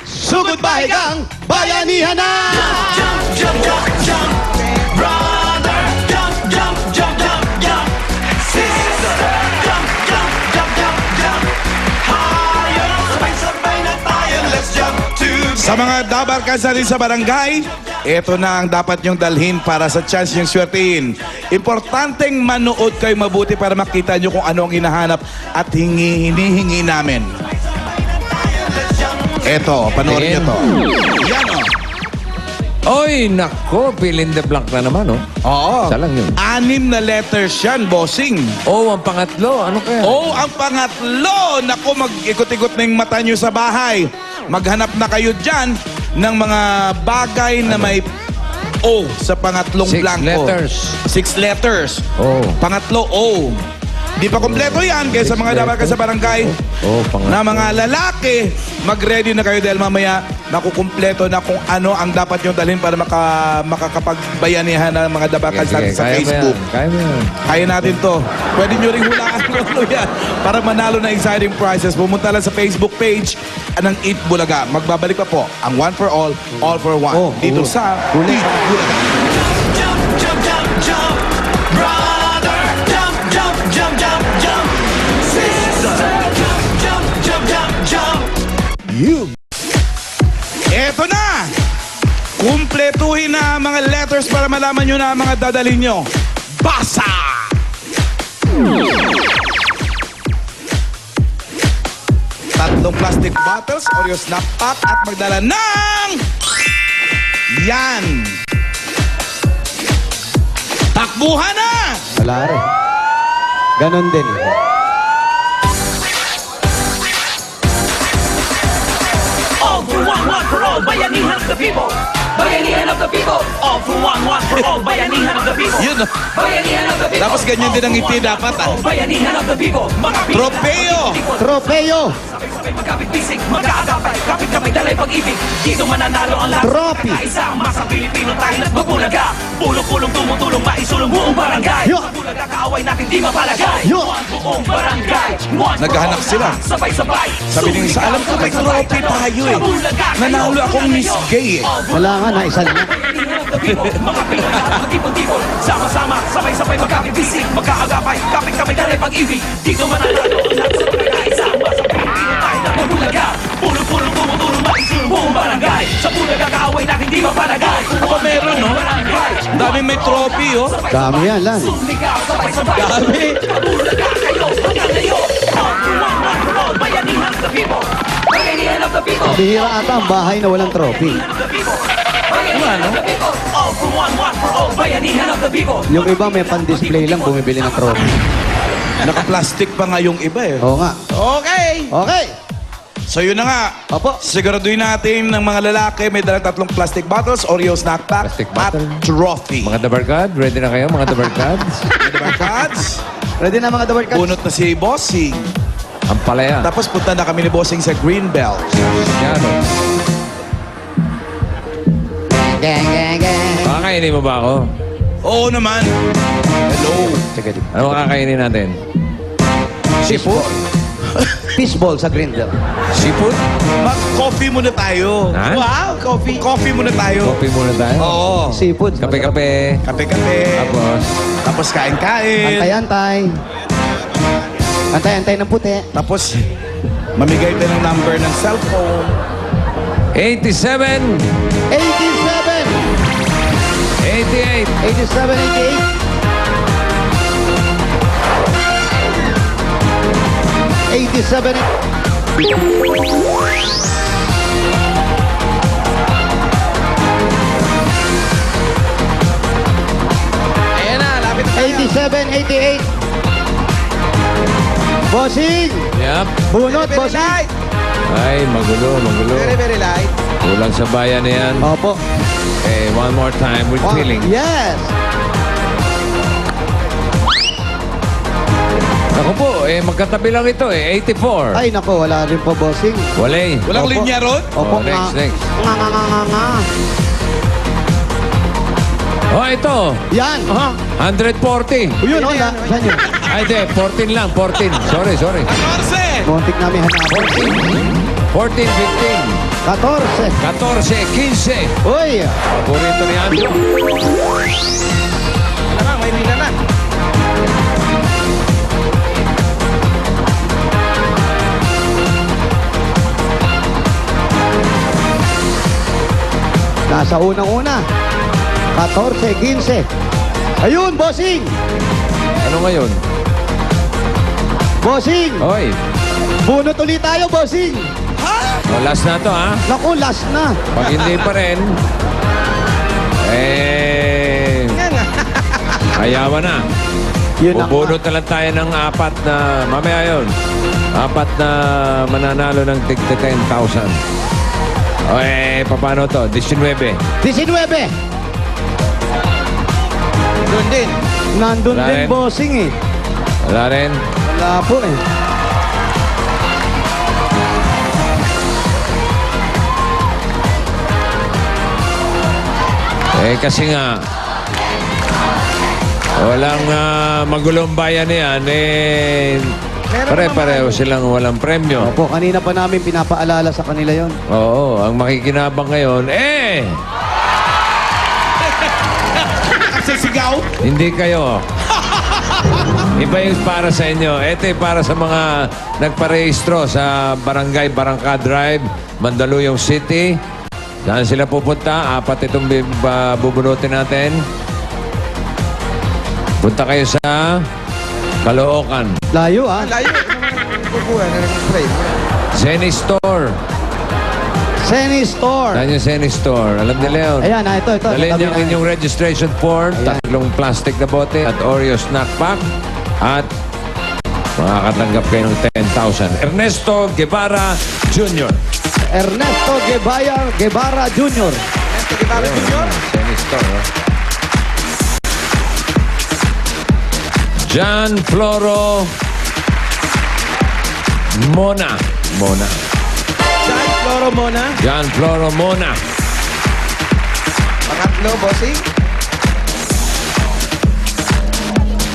Sugod bahigang bayanihan na! Jump, jump, jump, jump. Brother, jump, jump, jump, jump, jump. Sister, jump, jump, jump, jump, jump. Higher, sabay-sabay na tayo. Let's jump to Sa mga dabarkas na rin sa barangay, ito na ang dapat nyong dalhin para sa chance nyong swertihin. Importanteng manood kayo mabuti para makita nyo kung ano ang hinahanap at hinihingi namin. Ito, panoorin nyo to. Yan o. Oy, nako, fill in the blank na naman, oh. Oo. Isa lang yun. 6 na letters yan, bossing. Oh, ang pangatlo. Ano kaya? O ang pangatlo, naku, mag-ikot-ikot na yung mata nyo sa bahay. maghanap na kayo dyan ng mga bagay na may O sa pangatlong 6 blanco. letters. 6 letters. Oh. Pangatlo, O. Di pa kompleto yan, kaya sa mga dapat sa barangay Oh, na mga lalaki, mag-ready na kayo dahil mamaya nakukumpleto na kung ano ang dapat nyo dalhin para makakapagbayanihan ng mga dabakan sa Facebook. Kaya mo yan. Kaya natin to. Pwede nyo rin hulaan kung ano yan para manalo na exciting prizes. Pumunta lang sa Facebook page ng Eat Bulaga. Magbabalik pa po ang One for All for One. Dito sa Eat Bulaga. Jump, jump, jump, jump. Brother, jump, jump, jump, jump, jump. Sister, jump, jump, jump, jump, jump. Eto na! Kumpletuhin na ang mga letters para malaman nyo na ang mga dadalhin nyo. Basa! Tatlong plastic bottles, Oreo Snap Pack at magdala ng... Yan! Takbuhan na! Wala rin. Ganon din. All for one for all, bayanihan of the people. Bayanihan of the people. All for one for all, bayanihan of the people. Yun, oh. Bayanihan of the people. Tapos ganyan din ang ngiti dapat, ah. Bayanihan of the people. Tropeo! Tropeo! Sabay-sabay magkapit-bisig, mag-aagapay, kapit-kapit dalay pag-ibig. Dito mananalo ang lahat. Trophy. Kaisa, masa Pilipino tayo na't magbulaga. Pulong-pulong, tumutulong, maisulong buong barangay. Yo. Bulaga, kaaway natin di mapalagay. Yo. One buong barangay. One for Naghahanap all, sila. Sabay-sabay. Sabi ng isa, alam ko may trophy tayo eh. Nanalo akong Miss Gay eh. Wala nga, naisal na. Mga Pinoy, magtipon-tipon. Sama-sama, sabay-sabay magkakibisig, magkaagapay, kapit-kapit dalay pag-ibig. Dito mananalo ang lahat sa pagkakaisa. Masa Pilipino tayo na magbulaga. Pulong-pulong, tumutulong, maisulong buong barangay. Sa Bulaga, kaaway natin di mapalagay. Ako meron, no? Ang daming may trophy, oh. Dami yan, Lan. Sumigaw, sabay-sabay. Dami. Bulaga kayo, hanggang ngayon. All for all, bayanihan of the people. Bayanihan of the people. Bihira ata ang bahay na walang trophy. Bayanihan of the people. All for all, bayanihan of the people. Yung iba may pan-display lang bumibili ng trophy. Naka-plastic pa nga yung iba eh. Oo nga. Okay. Okay. So yun na nga. Opo. Siguraduhin natin ng mga lalaki may dalang tatlong plastic bottles, Oreo snack pack, Plastic at bottle. trophy. Mga dabarkad, ready na kayo mga dabarkad? Mga cards, Ready na mga double cards? bunot na si Bossing. Ang palaya. Tapos punta na kami ni Bossing sa Greenbelt. Yan, oh. Gang, gang, gang. Kakainin mo ba ako? Oo naman. Hello. Sige, di. Ano kakainin natin? Seafood? Fishball sa Grindel. Seafood? Mag-coffee muna tayo. Ha? Wow, coffee. Coffee muna tayo. Coffee muna tayo? Oo. Seafood. Kape-kape. Kape-kape. Tapos, Tapos kain-kain. Antay-antay. Antay-antay ng puti. Tapos, mamigay tayo ng number ng cellphone. 87, 87. 88, 87, 88. 87. Ayan na, lapit na tayo. 87, 88. Bossing! Yep. Bunot, bossing! Ay, magulo, magulo. Very light. Kulang sa bayan na yan. Opo. Okay, one more time. We're killing. Yes! Ako po, magkatabi lang ito 84. Ay, nako, wala rin po, bossing. Wala. Walang Opo. linya ron? Opo, Oh, next, nga. next. Nga. Oh, ito. Yan! 140. Yun, oh, yan. Saan yun? Ay, di. 14 lang. 14. Sorry. 14! Montik namin hanapin. 14, 15. 14. 14, 15. Uy! Paborito ni Andrew. Ano na, may linya na. Nasa unang-una. 14, 15. Ayun, bossing! Ano ngayon? Bossing! Oy. Bunot ulit tayo, bossing! Oh, last na to, ha? Naku, last na. Pag hindi pa rin, ayawan na. Yun ang Bubunot na lang tayo ng apat na, mamaya yun, apat na mananalo ng tig 10,000. O paano to? 19. 19. Doon din. Nandun Wala din, rin. bossing eh. Wala rin. Wala po eh. Kasi nga, walang magulong bayan yan, pare-pareho silang walang premyo. Opo, kanina pa namin pinapaalala sa kanila yon. Oo, ang makikinabang ngayon, Sisigaw? hindi kayo. Iba yung para sa inyo. Ito ay para sa mga nagparehistro sa Barangay Barangka Drive, Mandaluyong City. Saan sila pupunta? 4 itong bubunutin natin. Punta kayo sa Caloocan. Layo ah. Layo. Bubuhay na ng spray. Zenny Store. Seni Store. Saan yung Zenny Store? Alam nila yun. Ayan, ito. Dalhin Tabi yung na. inyong registration form, Ayan. 3 plastic na bote at Oreo snack pack at makakatanggap kayo ng 10,000. Ernesto Guevara Jr. Ernesto Guevara Jr. Ernesto Guevara Jr. Zenny Store. Oh. John Floro Mona. John Floro muna. John Floro Mona. Pangatlo, bossing.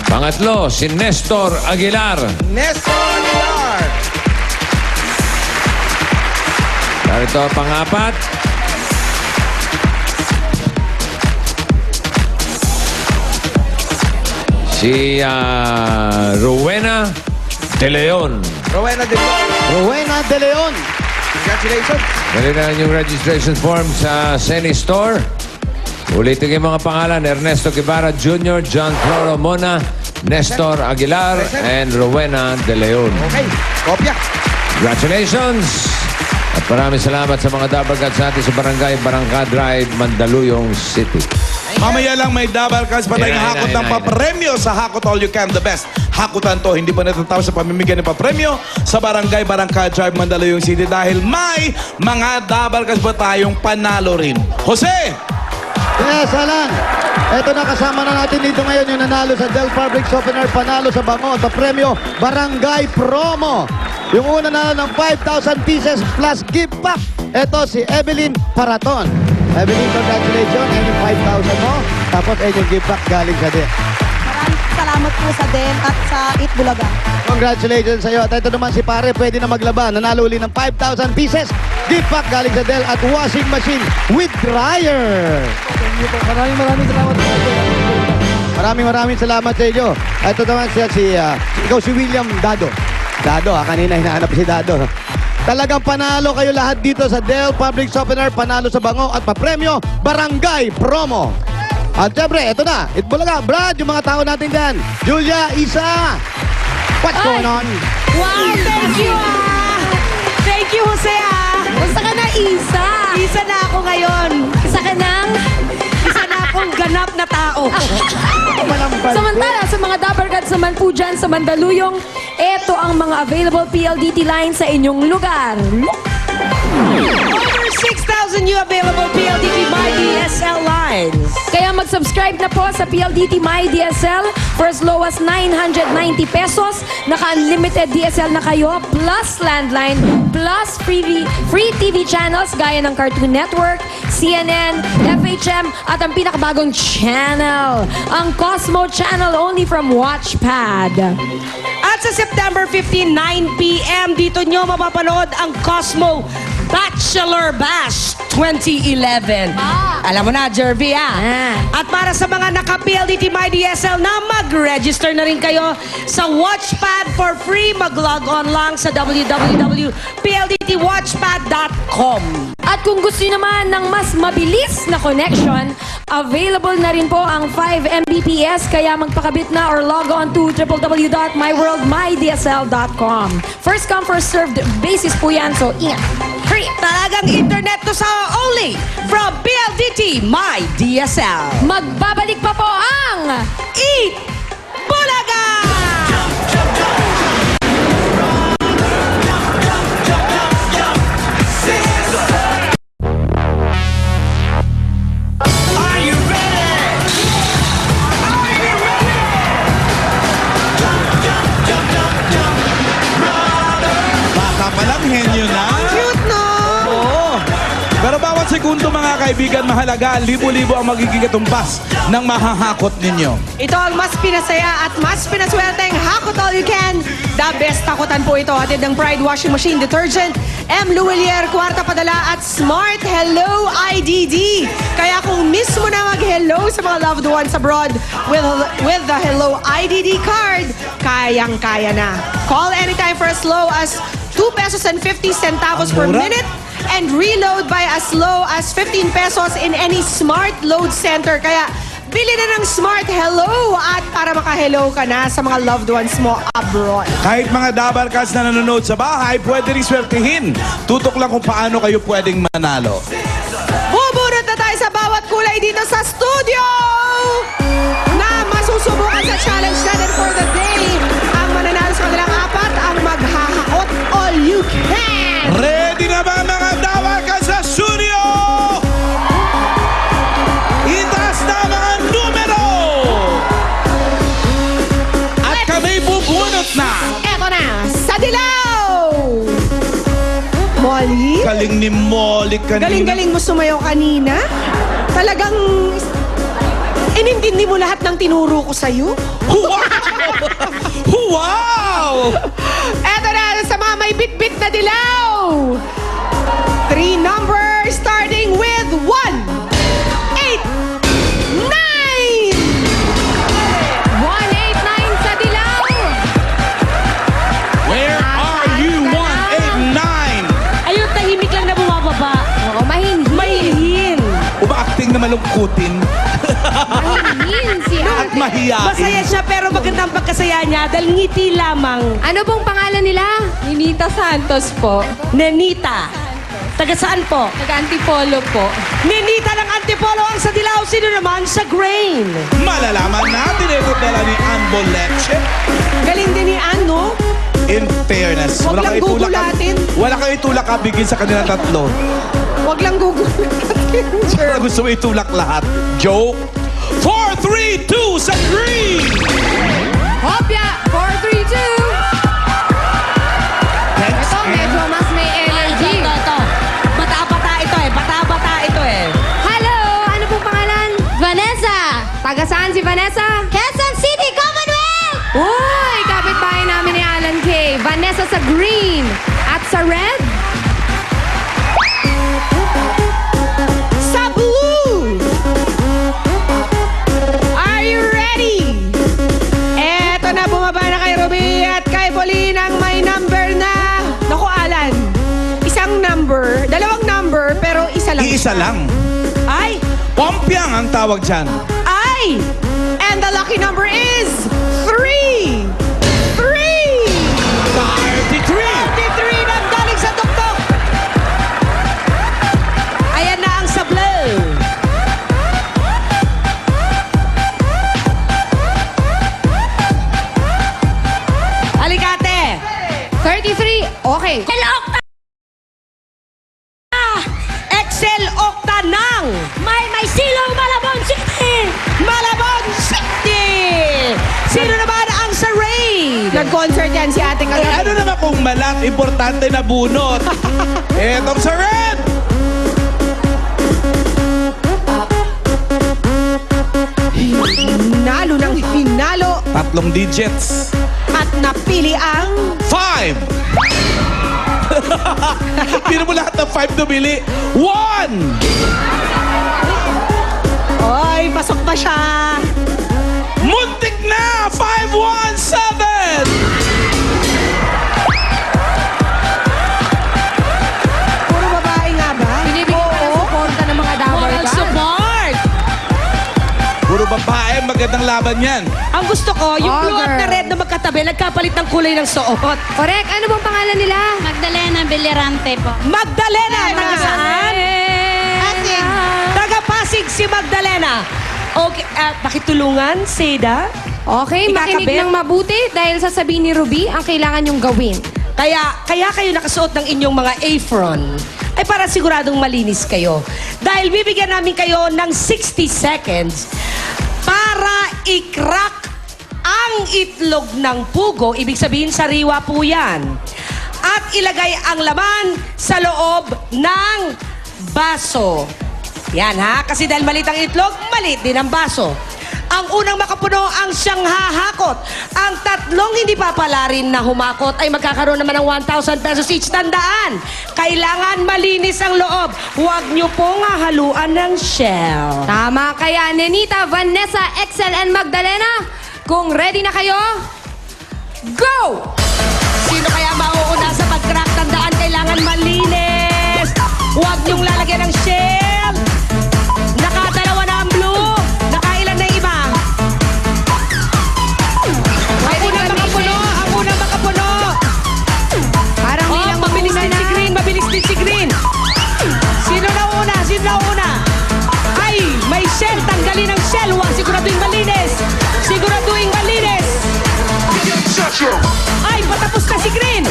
Pangatlo, si Nestor Aguilar. Nestor Aguilar. Narito ang pang-apat. Si Rowena De Leon. Rowena de Leon. Rowena De Leon. Congratulations. Dali na yung registration form sa Zenny Store. Ulitin yung mga pangalan. Ernesto Guevara Jr., John Floro Mona, Nestor Aguilar, and Rowena De Leon. Okay. Kopya. Congratulations! At maraming salamat sa mga dabarkats natin sa Barangay Barangka Drive, Mandaluyong City. Mamaya lang may double cards pa tayong Ayan, hakot ayan, ng ayan. papremyo sa Hakot All You Can, the best. Hakutan to, hindi pa natatapos sa pamimigay ng papremyo sa Barangay Barangka Drive, Mandaluyong City dahil may mga double cards pa tayong panalo rin. Jose! Yes, Alan. Ito na, kasama na natin dito ngayon yung nanalo sa Del Fabrics Opener, panalo sa bango at premyo Barangay Promo. Yung una na ng 5,000 pieces plus gift pack. Ito si Evelyn Paraton. Evelyn, congratulations. And yung 5,000 mo. Tapos yung gift pack galing sa DEL. Maraming salamat po sa DEL at sa Eat Bulaga. Congratulations sa iyo. At ito naman si pare, pwede na maglaba. Nanalo uli ng 5,000 pieces. Gift pack galing sa DEL at washing machine with dryer. Maraming salamat po. Maraming salamat sa inyo. Ito naman ikaw si William Dado. Dado, kanina hinahanap si Dado. Talagang panalo kayo lahat dito sa Del Public Opener, panalo sa bango at papremyo Barangay Promo. At syempre, ito na, Itbulaga, Brad, yung mga tao natin dyan. Julia, Isa, what's going on? Wow, thank you Thank you, Jose Gusto ka na, Isa? Isa na ako ngayon. Isa ka nang? Isa na akong ganap na tao. Samantala, sa mga dabarkats naman po dyan sa Mandaluyong, ito ang mga available PLDT lines sa inyong lugar. Over 6,000 new available PLDT My DSL lines. Kaya mag-subscribe na po sa PLDT My DSL for as low as 990 pesos. Naka-unlimited DSL na kayo, plus landline, plus free TV channels gaya ng Cartoon Network, CNN, FHM, at ang pinakabagong channel, ang Cosmo Channel only from Watchpad. At sa September 15, 9 p.m., dito nyo mapapanood ang Cosmo Bachelor Bash 2011. Alam mo na, Jervy, At para sa mga naka-PLDT My DSL na mag-register na rin kayo sa Watchpad for free. Mag-log on lang sa www.pldtwatchpad.com. At kung gusto nyo naman ng mas mabilis na connection, available na rin po ang 5 Mbps, kaya magpakabit na or log on to www.myworldmydsl.com. First come, first served basis po yan, so ingat. Free! Talagang internet to sa only from PLDT My DSL. Magbabalik pa po ang Eat Bulaga! Pero bawat segundo mga kaibigan mahalaga, libo-libo ang magiging katumbas ng mahahakot ninyo. Ito ang mas pinasaya at mas pinaswerteng Hakot All You Can. The best takutan po ito. Hatid ng Pride Washing Machine Detergent, M. Luwelier, Kwarta Padala at Smart Hello IDD. Kaya kung mismo na mag-hello sa mga loved ones abroad with the Hello IDD card, kayang-kaya na. Call anytime for as low as 2 pesos and 50 centavos per Mura. minute and reload by as low as 15 pesos in any Smart Load Center. Kaya bili na ng Smart Hello at para maka-hello ka na sa mga loved ones mo abroad. Kahit mga Dabarkas na nanonood sa bahay, pwede rin swertihin. Tutok lang kung paano kayo pwedeng manalo. Bubunot na tayo sa bawat kulay dito sa studio na masusubukan sa challenge natin for the day. Ang mananalo sa kanilang apat, ang maghahakot all you can. Ready na ba mga Dabarkas sa studio? Itaas na mga numero! At kami bubunot na! Eto na, sa dilaw! Molly? Galing ni Molly kanina. Galing-galing mo sumayaw kanina. Talagang inintindi mo lahat ng tinuro ko sa'yo. Wow! Wow! Eto na, sa mga may bit-bit na dilaw. 3 numbers starting with 1, 8, 9. 189 sa dilaw. Where are you? 189! Ayun, tahimik lang na bumababa. Oo, mahinhin. Mahihin. Umaacting na malungkutin. Mahinhin si At ate. mahiyain. Masaya siya pero magandang pagkasaya niya dahil ngiti lamang. Ano pong pangalan nila? Ninita Santos po. Nenita. Taga saan po? Nag-antipolo po. Nenita ng Antipolo ang sa dilaw. Sino naman sa grain? Malalaman natin ito dala ni Ann Boleche. Galing din ni Ann, no? In fairness. Huwag lang gugulatin. Wala kang itulak kabigin sa kanila tatlo. Huwag lang gugulatin. Pero gusto mo itulak lahat. Joke. 4, 3, 2 sa green! Hopya, 432. Ito, medyo mas may energy. Ito. Bata-bata ito eh. Bata-bata ito eh. Hello, ano pong pangalan? Vanessa. Taga saan si Vanessa? Quezon City, Commonwealth! Uy, kapitbahay namin ni Alan K. Vanessa sa green. At sa red? Sa blue! Are you ready? Eto na, bumaba na kay Ruby at kay Pauline ang may number na... Naku, Alan. Isang number, dalawang number, pero isa lang. Iisa lang. Ay! Pompyang ang tawag dyan. Ay! And the lucky number is 3! 3! 33! 33 na galing sa tuktok! Ayan na ang sa blue. Alikate! 33. Okay. Hello, Octa! Excel Octa ng may silong Malabon City! Malabon City! Sino naman ang sa raid? Nag-concert yan si ate Eh, kagabi. ano naman kung malat, importante na bunot. Etong sa red! Hinalo ng hinalo 3 digits. at napili ang... 5! Pino mo lahat ng 5 dumili. 1! Oy, pasok pa siya. Muntik na! 517! Puro babae nga ba? Binibigyan pa ng suporta ng mga Moral Dabarkas. support! Puro babae, magandang laban yan. Ang gusto ko, yung blue Ogre. at na red na magkatabi, nagkapalit ng kulay ng suot. Correct. Ano bang pangalan nila? Magdalena Bellerante po. Magdalena, taga saan? Ate. Taga Pasig si Magdalena. Okay, pakitulungan, Seda. Okay, makinig Ikakabit? ng mabuti dahil sasabihin ni Ruby ang kailangan yung gawin. Kaya kayo nakasuot ng inyong mga apron ay para siguradong malinis kayo. Dahil bibigyan namin kayo ng 60 seconds para i-crack ang itlog ng pugo. Ibig sabihin, sariwa po yan. At ilagay ang laman sa loob ng baso. Yan ha, kasi dahil maliit ang itlog, maliit din ang baso. Ang unang makapuno ang siyang hahakot. Ang tatlong hindi papala rin na humakot ay magkakaroon naman ng 1,000 pesos each. Tandaan, kailangan malinis ang loob. Huwag niyo pong hahaluan ng shell. Tama kaya, Nenita, Vanessa, Excel, and Magdalena? Kung ready na kayo, go! Sino kaya mauuna sa pag-crack? Tandaan, kailangan malinis. Huwag niyong lalagyan ng shell. Nakadalawa na ang blue. Nakailan na yung iba? Ang unang makapuno. Ang unang makapuno. Parang Oh, nilang mabilis mauna din na. si Green. Mabilis din si Green. Sino na una? Sino na una? Ay, may shell. Tanggalin ang shell. Huwag siguraduhin malinis. Siguraduhin malinis. Ay, patapos na si Green.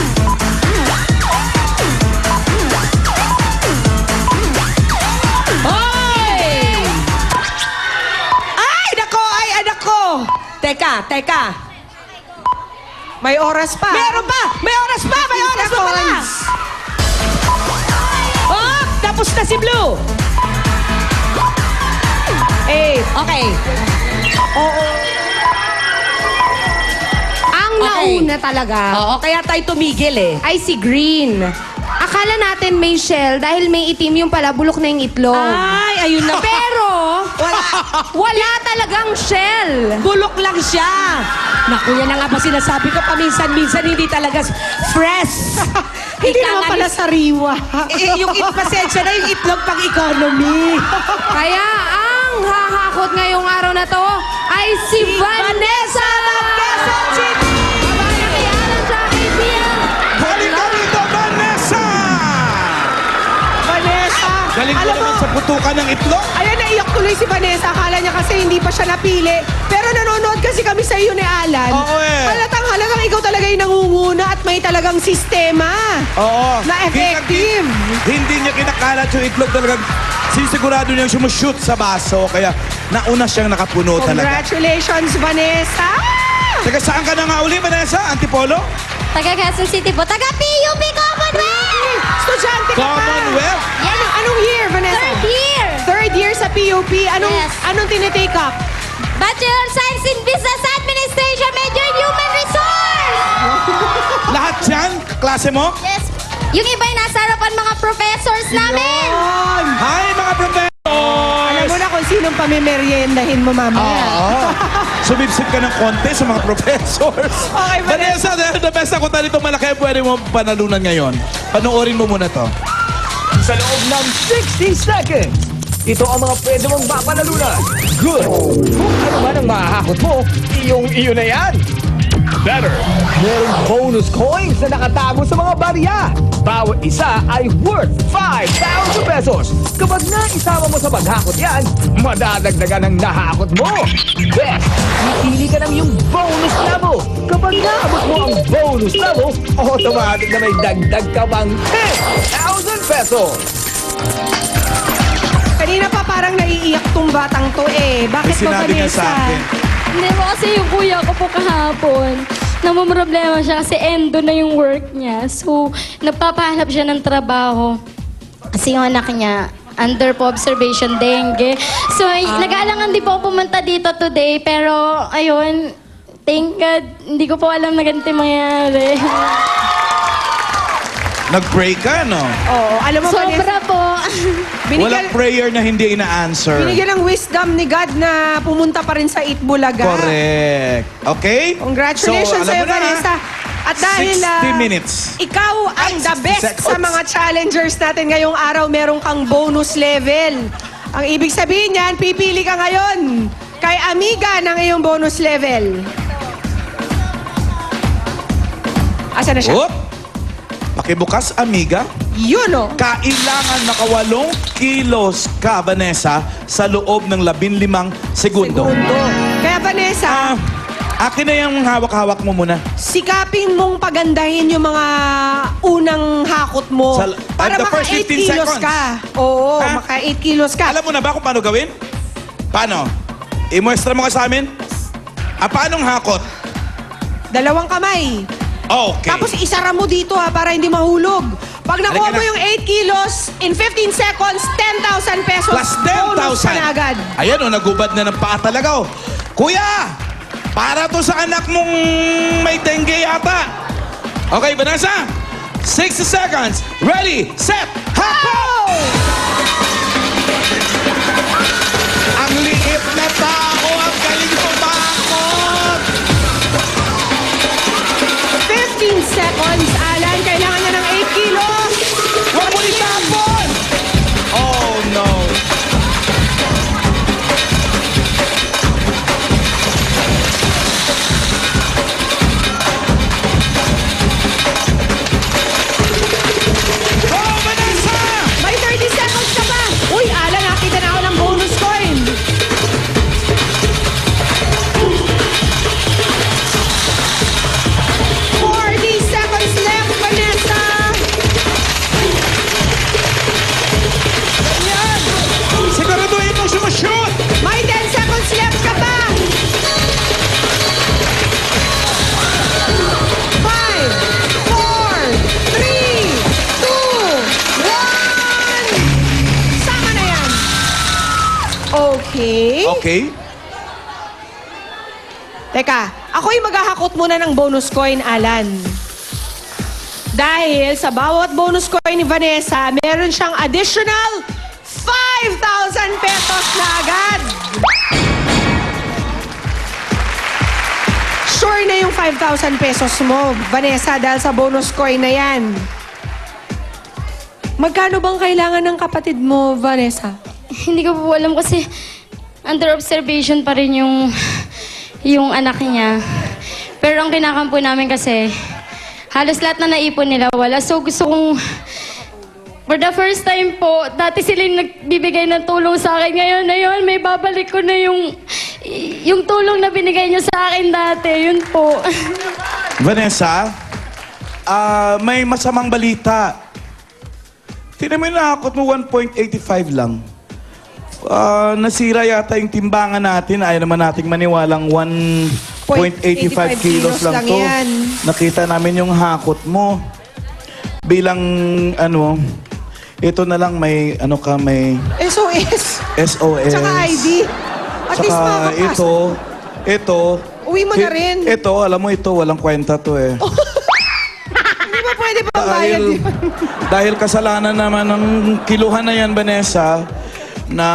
Ay! Ay, nako! Ay, anak ko! Teka. May oras pa. Meron pa! May oras pa! May oras pa pala! Oh, tapos na si Blue. Okay. Ang nauna talaga Oo, kaya tayo tumigil eh. ay si Green. Akala natin may shell dahil may itim yung pala, bulok na yung itlog. Ay, ayun na. Pero, wala talagang shell. Bulok lang siya. Naku, yan na nga pa sinasabi ko. Paminsan-minsan hindi talaga fresh. Hindi naman pala sariwa. Yung pasensya na yung itlog pang economy. Kaya ang hahakot ngayong araw na to ay si Vanessa! Quezon City! Kabayan ni Alan sa KBL. Halika rito, Vanessa! Vanessa, Galing ko alam mo, naman sa putukan ng itlog. ayan, naiyak tuloy si Vanessa. Akala niya kasi hindi pa siya napili. Pero nanonood kasi kami sa iyo ni Alan. Oo eh. Halatang ikaw talaga yung nangunguna at may talagang sistema. Oo. Na effective. Hindi niya kinakalat yung itlog talagang sinisigurado niyang sumushoot sa baso. Kaya nauna siyang nakapuno talaga. Congratulations, Vanessa! Taga saan ka na nga uli, Vanessa? Antipolo? Taga Quezon City po. Taga PUP Commonwealth! Estudyante ka pa. Commonwealth? Anong year, Vanessa? Third year! Third year sa PUP. Yes. Anong tinitake up? Bachelor of Science in Business Administration, major in Human Resource! Lahat yan? Klase mo? Yes. Yung iba yung nasa harapan mga professors namin! Yun. Hi, mga professors! Alam mo na kung sinong pamimeriendahin mo mamaya. Oo. Sumipsip ka ng konti sa mga professors. Okay, Vanessa, the best ako tayo nito malaki pwede mo panalunan ngayon. Panoorin mo muna to. Sa loob ng 60 seconds, ito ang mga pwede mong mapanalunan. Good! Kung ano man ang mahahakot mo, iyo na yan. Better! Merong bonus coins na nakatago sa mga barya. Bawat isa ay worth 5,000 pesos. Kapag naisama mo sa paghakot yan, madadagdagan ang nahakot mo. Best! Pipili ka ng iyong bonus level. Kapag naabot mo ang bonus level, automatic na may dagdag ka pang 10,000 pesos. Kanina pa parang naiiyak tong batang to eh. Bakit ba, Sinabi niya Vanessa? sa akin. Hindi po kasi yung kuya ko po kahapon, namumroblema siya kasi endo na yung work niya. So, nagpapahanap siya ng trabaho. Kasi yung anak niya, under po observation, dengue. So, nag-aalangan din po ako pumunta dito today. Pero, ayun, thank God, hindi ko po alam na ganito yung mangyayari. Nag-pray ka, no? Oo, alam mo, Sobra Vanessa, po. Walang prayer na hindi ina-answer. binigyan ng wisdom ni God na pumunta pa rin sa Itbulaga. Correct. Okay? Congratulations So, alam sa'yo, mo na, Vanessa. At dahil 60 minutes. ikaw ang the 60 best seconds. sa mga challengers natin ngayong araw, meron kang bonus level. Ang ibig sabihin niyan, pipili ka ngayon kay Amiga ng iyong bonus level. Asa na siya? Oop! Pakibukas, amiga. Yun o. Kailangan naka 8 kilos ka, Vanessa, sa loob ng 15 segundo. Kaya Vanessa, Akin na yung hawak-hawak mo muna. sikapin mong pagandahin yung mga unang hakot mo. Para the maka first 8 15 kilos seconds. ka. Oo, Ha? maka 8 kilos ka. Alam mo na ba kung paano gawin? Paano? I-muestra mo ka sa amin? Paanong hakot? Dalawang kamay. Okay. Tapos isara mo dito para hindi mahulog. Pag nakuha Halika mo na. yung 8 kilos, in 15 seconds, 10,000 pesos. Plus Bonus ka 10,000. na agad. Ayan o, nagubad na ng paa talaga o. Kuya, para to sa anak mong may dengue yata. Okay, Vanessa? 60 seconds. Ready, set, hop! Ang liit na tao, ang galing kumakot. 15 seconds, Alan. Kailangan niya ng 8 kilos. Huwag mo itapon! Oh, no. Go, Vanessa! May 30 seconds ka pa. Uy, Alan, nakita na ako ng bonus coin. Seconds left, Vanessa. Yan. Siguraduhin mo sumushoot! May 10 seconds left ka pa. 5, 4, 3, 2, 1. Sama na yan. Okay. Okay. Teka, ako'y maghahakot muna ng bonus coin, Alan. Dahil sa bawat bonus coin ni Vanessa, meron siyang additional 5,000 pesos na agad. Sure na yung 5,000 pesos mo, Vanessa, dahil sa bonus coin na yan. Magkano bang kailangan ng kapatid mo, Vanessa? Hindi ko po alam kasi under observation pa rin yung anak niya. Pero ang kinakampo namin kasi, halos lahat na naipon nila wala. So gusto kong, for the first time po, dati sila yung nagbibigay ng tulong sa akin. Ngayon, ayun, may babalik ko na yung tulong na binigay niyo sa akin dati. Yun po. Vanessa, may masamang balita. Tingnan mo yung nakakot mo, 1.85 lang. Nasira yata yung timbangan natin. Ayaw naman nating maniwalang 1.85 kilos lang to. yan. Nakita namin yung hakot mo. Bilang, ito na lang may, may SOS. SOS. Tsaka ID. At least Tsaka makakapasok. ito. Uwi mo na rin. Ito, alam mo ito, walang kwenta to eh. Hindi ba pwede pang bayad yun? Dahil kasalanan naman ng kiluhan na yan, Vanessa, na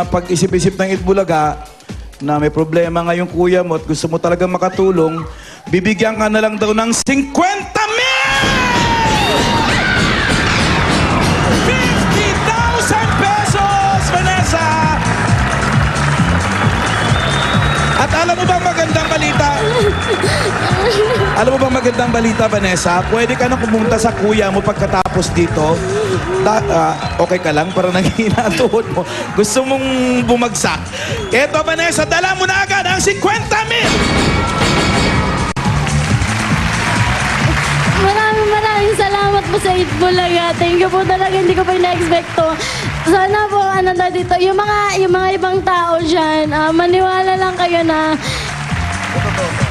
pag-isip-isip ng Itbulaga, na may problema nga yung kuya mo at gusto mo talagang makatulong, bibigyan ka na lang daw ng 50 mil! 50,000 pesos, Vanessa! At alam mo bang magandang balita? Alam mo bang magandang balita, Vanessa? Pwede ka na pumunta sa kuya mo pagkatapos dito. Okay ka lang? Para nanghihina ang tuhod mo. Gusto mong bumagsak. Eto, Vanessa, dala mo na agad ang 50 mil! Maraming salamat po sa Itbulaga. Thank you po talaga. Hindi ko pa ina-expect to. Sana po, dito, yung mga ibang tao dyan, maniwala lang kayo na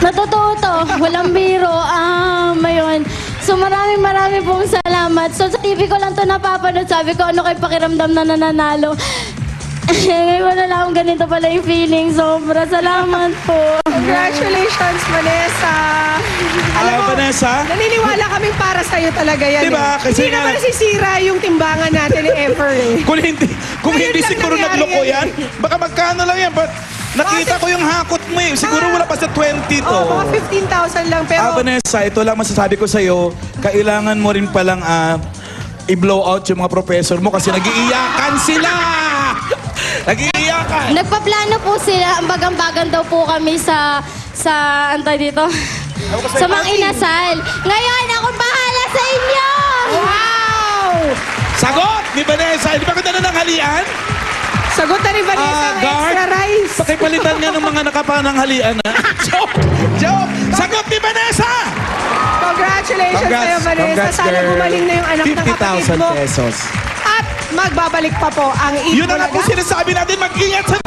totoo to. Walang biro. Ayun. So maraming pong salamat. So sa TV ko lang to napapanood. Sabi ko, ano kayo pakiramdam na nananalo. Ngayon wala lang akong ganito pala yung feeling. Sobra salamat po. Congratulations, Vanessa. Alam mo, Vanessa? naniniwala kaming para sa'yo talaga yan. Diba? Eh. Kasi hindi nga- naman nasisira yung timbangan natin ever eh. Kung hindi Ngayon lang siguro nangyari nagloko yan. yan, baka magkano lang yan. But nakita ko yung hakot mo eh. Siguro wala pa sa 20 to. Oh, mga 15,000 lang. Pero Vanessa, ito lang masasabi ko sa'yo, kailangan mo rin palang i-blow out yung mga professor mo kasi nag-iiyakan sila! Nag-iiyakan! Nagpaplano po sila, ambagan-bagan daw po kami sa dito, sa mga inasal. Ngayon, ako bahala sa inyo! wow! Sagot ni Vanessa! Di ba ganda na ng halian? Sagot na ni Vanessa ang extra rice. Pakipalitan nga ng mga nakapanang halian. Joke! Sagot ni Vanessa! Congratulations sa'yo, Vanessa. Sana girl. gumaling na yung anak ng kapatid mo. 50,000 pesos. At magbabalik pa po ang Yun na nga po Itbulaga. sinasabi natin, mag-ingat sa